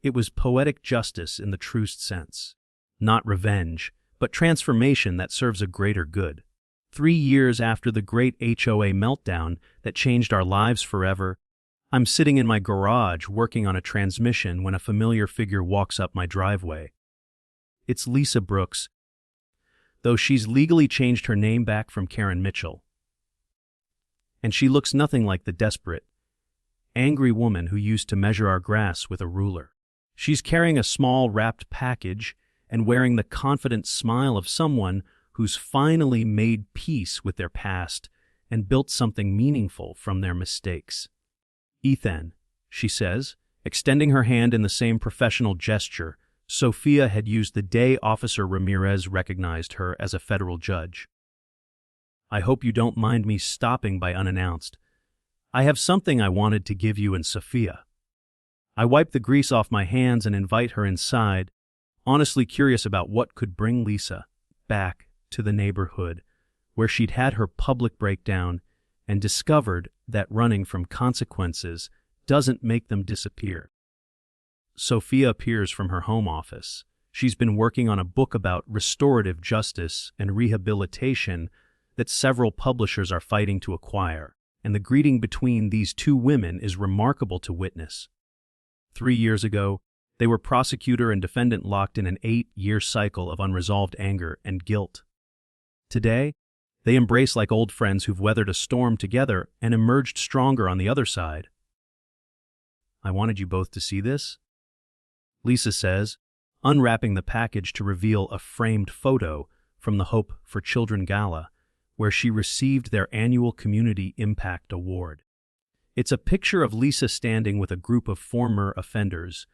It was poetic justice in the truest sense. Not revenge, but transformation that serves a greater good. 3 years after the great HOA meltdown that changed our lives forever, I'm sitting in my garage working on a transmission when a familiar figure walks up my driveway. It's Lisa Brooks, though she's legally changed her name back from Karen Mitchell. And she looks nothing like the desperate, angry woman who used to measure our grass with a ruler. She's carrying a small wrapped package and wearing the confident smile of someone who's finally made peace with their past and built something meaningful from their mistakes. "Ethan," she says, extending her hand in the same professional gesture Sophia had used the day Officer Ramirez recognized her as a federal judge. "I hope you don't mind me stopping by unannounced. I have something I wanted to give you and Sophia." I wipe the grease off my hands and invite her inside, honestly curious about what could bring Lisa back to the neighborhood where she'd had her public breakdown and discovered that running from consequences doesn't make them disappear. Sophia appears from her home office. She's been working on a book about restorative justice and rehabilitation that several publishers are fighting to acquire, and the greeting between these two women is remarkable to witness. 3 years ago, they were prosecutor and defendant locked in an 8-year cycle of unresolved anger and guilt. Today, they embrace like old friends who've weathered a storm together and emerged stronger on the other side. "I wanted you both to see this," Lisa says, unwrapping the package to reveal a framed photo from the Hope for Children Gala, where she received their annual Community Impact Award. It's a picture of Lisa standing with a group of former offenders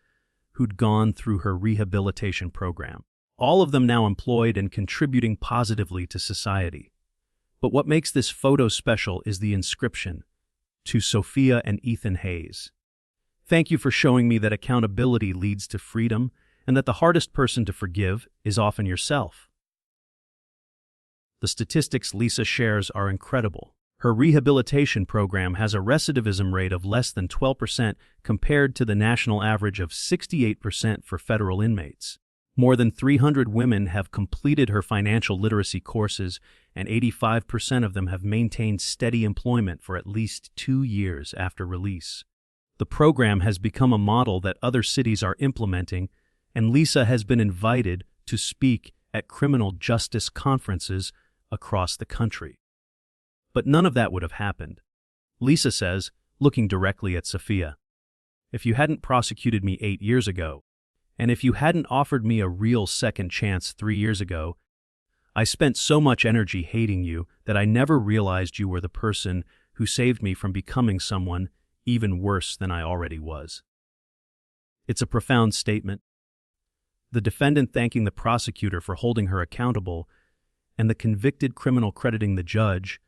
who'd gone through her rehabilitation program, all of them now employed and contributing positively to society. But what makes this photo special is the inscription, "To Sophia and Ethan Hayes. Thank you for showing me that accountability leads to freedom and that the hardest person to forgive is often yourself." The statistics Lisa shares are incredible. Her rehabilitation program has a recidivism rate of less than 12% compared to the national average of 68% for federal inmates. More than 300 women have completed her financial literacy courses, and 85% of them have maintained steady employment for at least 2 years after release. The program has become a model that other cities are implementing, and Lisa has been invited to speak at criminal justice conferences across the country. But none of that would have happened. Lisa says, looking directly at Sophia, if you hadn't prosecuted me 8 years ago, and if you hadn't offered me a real second chance 3 years ago, I spent so much energy hating you that I never realized you were the person who saved me from becoming someone even worse than I already was. It's a profound statement. The defendant thanking the prosecutor for holding her accountable, and the convicted criminal crediting the judge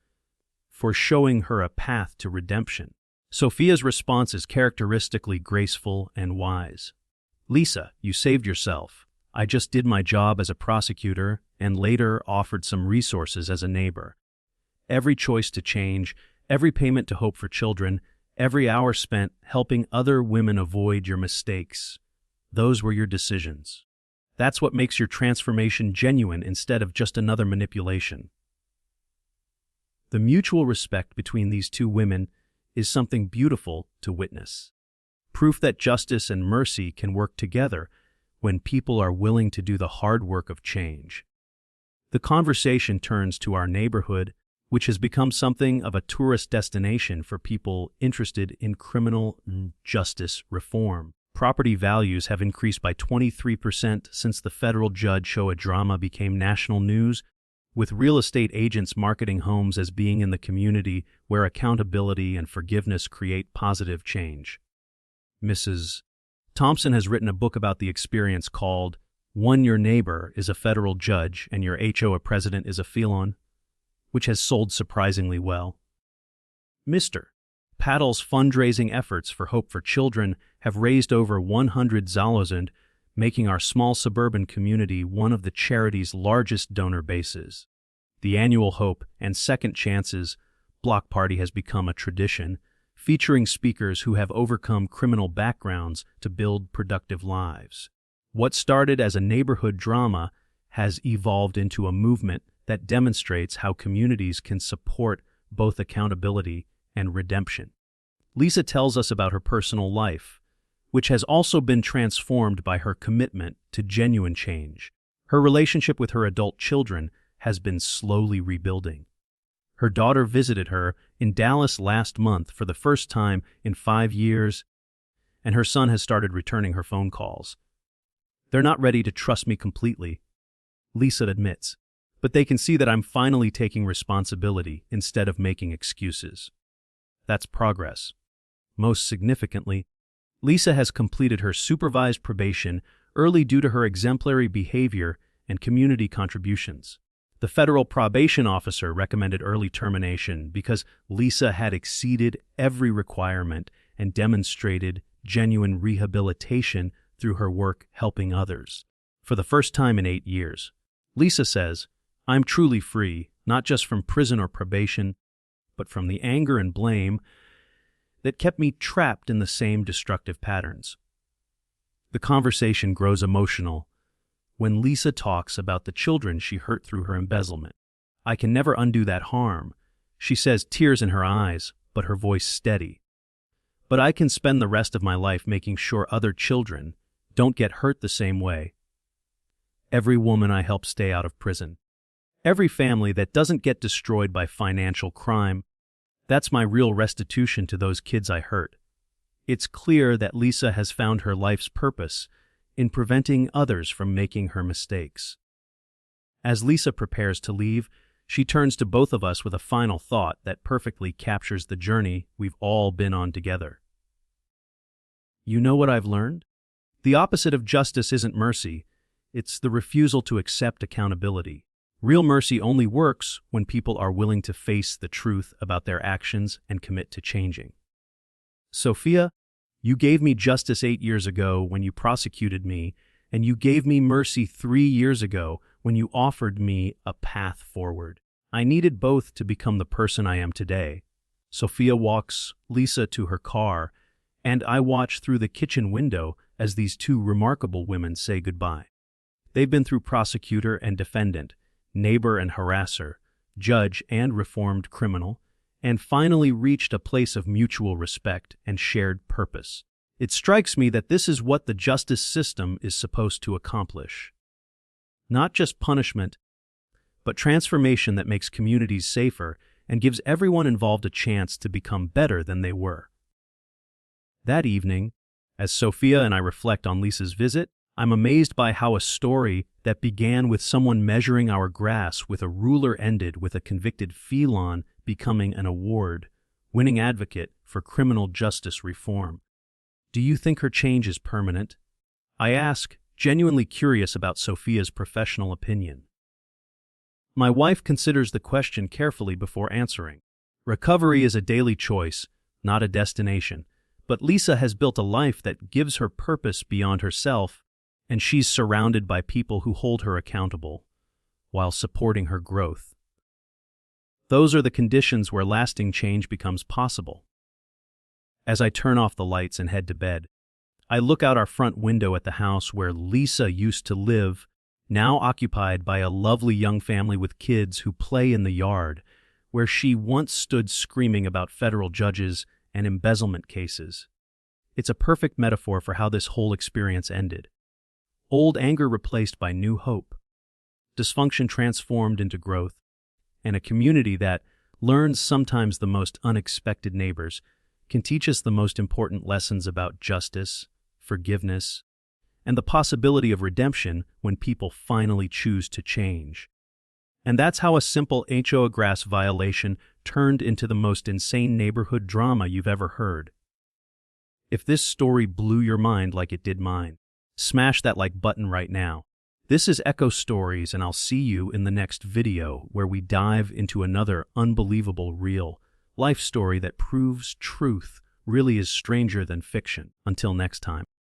for showing her a path to redemption. Sophia's response is characteristically graceful and wise. Lisa, you saved yourself. I just did my job as a prosecutor and later offered some resources as a neighbor. Every choice to change, every payment to Hope for Children, every hour spent helping other women avoid your mistakes, those were your decisions. That's what makes your transformation genuine instead of just another manipulation. The mutual respect between these two women is something beautiful to witness. Proof that justice and mercy can work together when people are willing to do the hard work of change. The conversation turns to our neighborhood, which has become something of a tourist destination for people interested in criminal justice reform. Property values have increased by 23% since the federal judge show drama became national news, with real estate agents marketing homes as being in the community where accountability and forgiveness create positive change. Mrs. Thompson has written a book about the experience called One Your Neighbor is a Federal Judge and Your HOA President is a Felon, which has sold surprisingly well. Mr. Paddle's fundraising efforts for Hope for Children have raised over 100,000, making our small suburban community one of the charity's largest donor bases. The annual Hope and Second Chances block party has become a tradition, featuring speakers who have overcome criminal backgrounds to build productive lives. What started as a neighborhood drama has evolved into a movement that demonstrates how communities can support both accountability and redemption. Lisa tells us about her personal life, which has also been transformed by her commitment to genuine change. Her relationship with her adult children has been slowly rebuilding. Her daughter visited her in Dallas last month for the first time in 5 years, and her son has started returning her phone calls. They're not ready to trust me completely, Lisa admits, but they can see that I'm finally taking responsibility instead of making excuses. That's progress. Most significantly, Lisa has completed her supervised probation early due to her exemplary behavior and community contributions. The federal probation officer recommended early termination because Lisa had exceeded every requirement and demonstrated genuine rehabilitation through her work helping others. For the first time in 8 years, Lisa says, I'm truly free, not just from prison or probation, but from the anger and blame that kept me trapped in the same destructive patterns. The conversation grows emotional when Lisa talks about the children she hurt through her embezzlement. I can never undo that harm, she says, tears in her eyes, but her voice steady. But I can spend the rest of my life making sure other children don't get hurt the same way. Every woman I help stay out of prison. Every family that doesn't get destroyed by financial crime. That's my real restitution to those kids I hurt. It's clear that Lisa has found her life's purpose in preventing others from making her mistakes. As Lisa prepares to leave, she turns to both of us with a final thought that perfectly captures the journey we've all been on together. You know what I've learned? The opposite of justice isn't mercy. It's the refusal to accept accountability. Real mercy only works when people are willing to face the truth about their actions and commit to changing. Sophia, you gave me justice 8 years ago when you prosecuted me, and you gave me mercy 3 years ago when you offered me a path forward. I needed both to become the person I am today. Sophia walks Lisa to her car, and I watch through the kitchen window as these two remarkable women say goodbye. They've been through prosecutor and defendant, neighbor and harasser, judge and reformed criminal, and finally reached a place of mutual respect and shared purpose. It strikes me that this is what the justice system is supposed to accomplish. Not just punishment, but transformation that makes communities safer and gives everyone involved a chance to become better than they were. That evening, as Sophia and I reflect on Lisa's visit, I'm amazed by how a story that began with someone measuring our grass with a ruler ended with a convicted felon becoming an award-winning advocate for criminal justice reform. Do you think her change is permanent? I ask, genuinely curious about Sophia's professional opinion. My wife considers the question carefully before answering. Recovery is a daily choice, not a destination, but Lisa has built a life that gives her purpose beyond herself, and she's surrounded by people who hold her accountable, while supporting her growth. Those are the conditions where lasting change becomes possible. As I turn off the lights and head to bed, I look out our front window at the house where Lisa used to live, now occupied by a lovely young family with kids who play in the yard, where she once stood screaming about federal judges and embezzlement cases. It's a perfect metaphor for how this whole experience ended. Old anger replaced by new hope, dysfunction transformed into growth, and a community that learns sometimes the most unexpected neighbors can teach us the most important lessons about justice, forgiveness, and the possibility of redemption when people finally choose to change. And that's how a simple HOA grass violation turned into the most insane neighborhood drama you've ever heard. If this story blew your mind like it did mine, smash that like button right now. This is Echo Stories, and I'll see you in the next video where we dive into another unbelievable real life story that proves truth really is stranger than fiction. Until next time.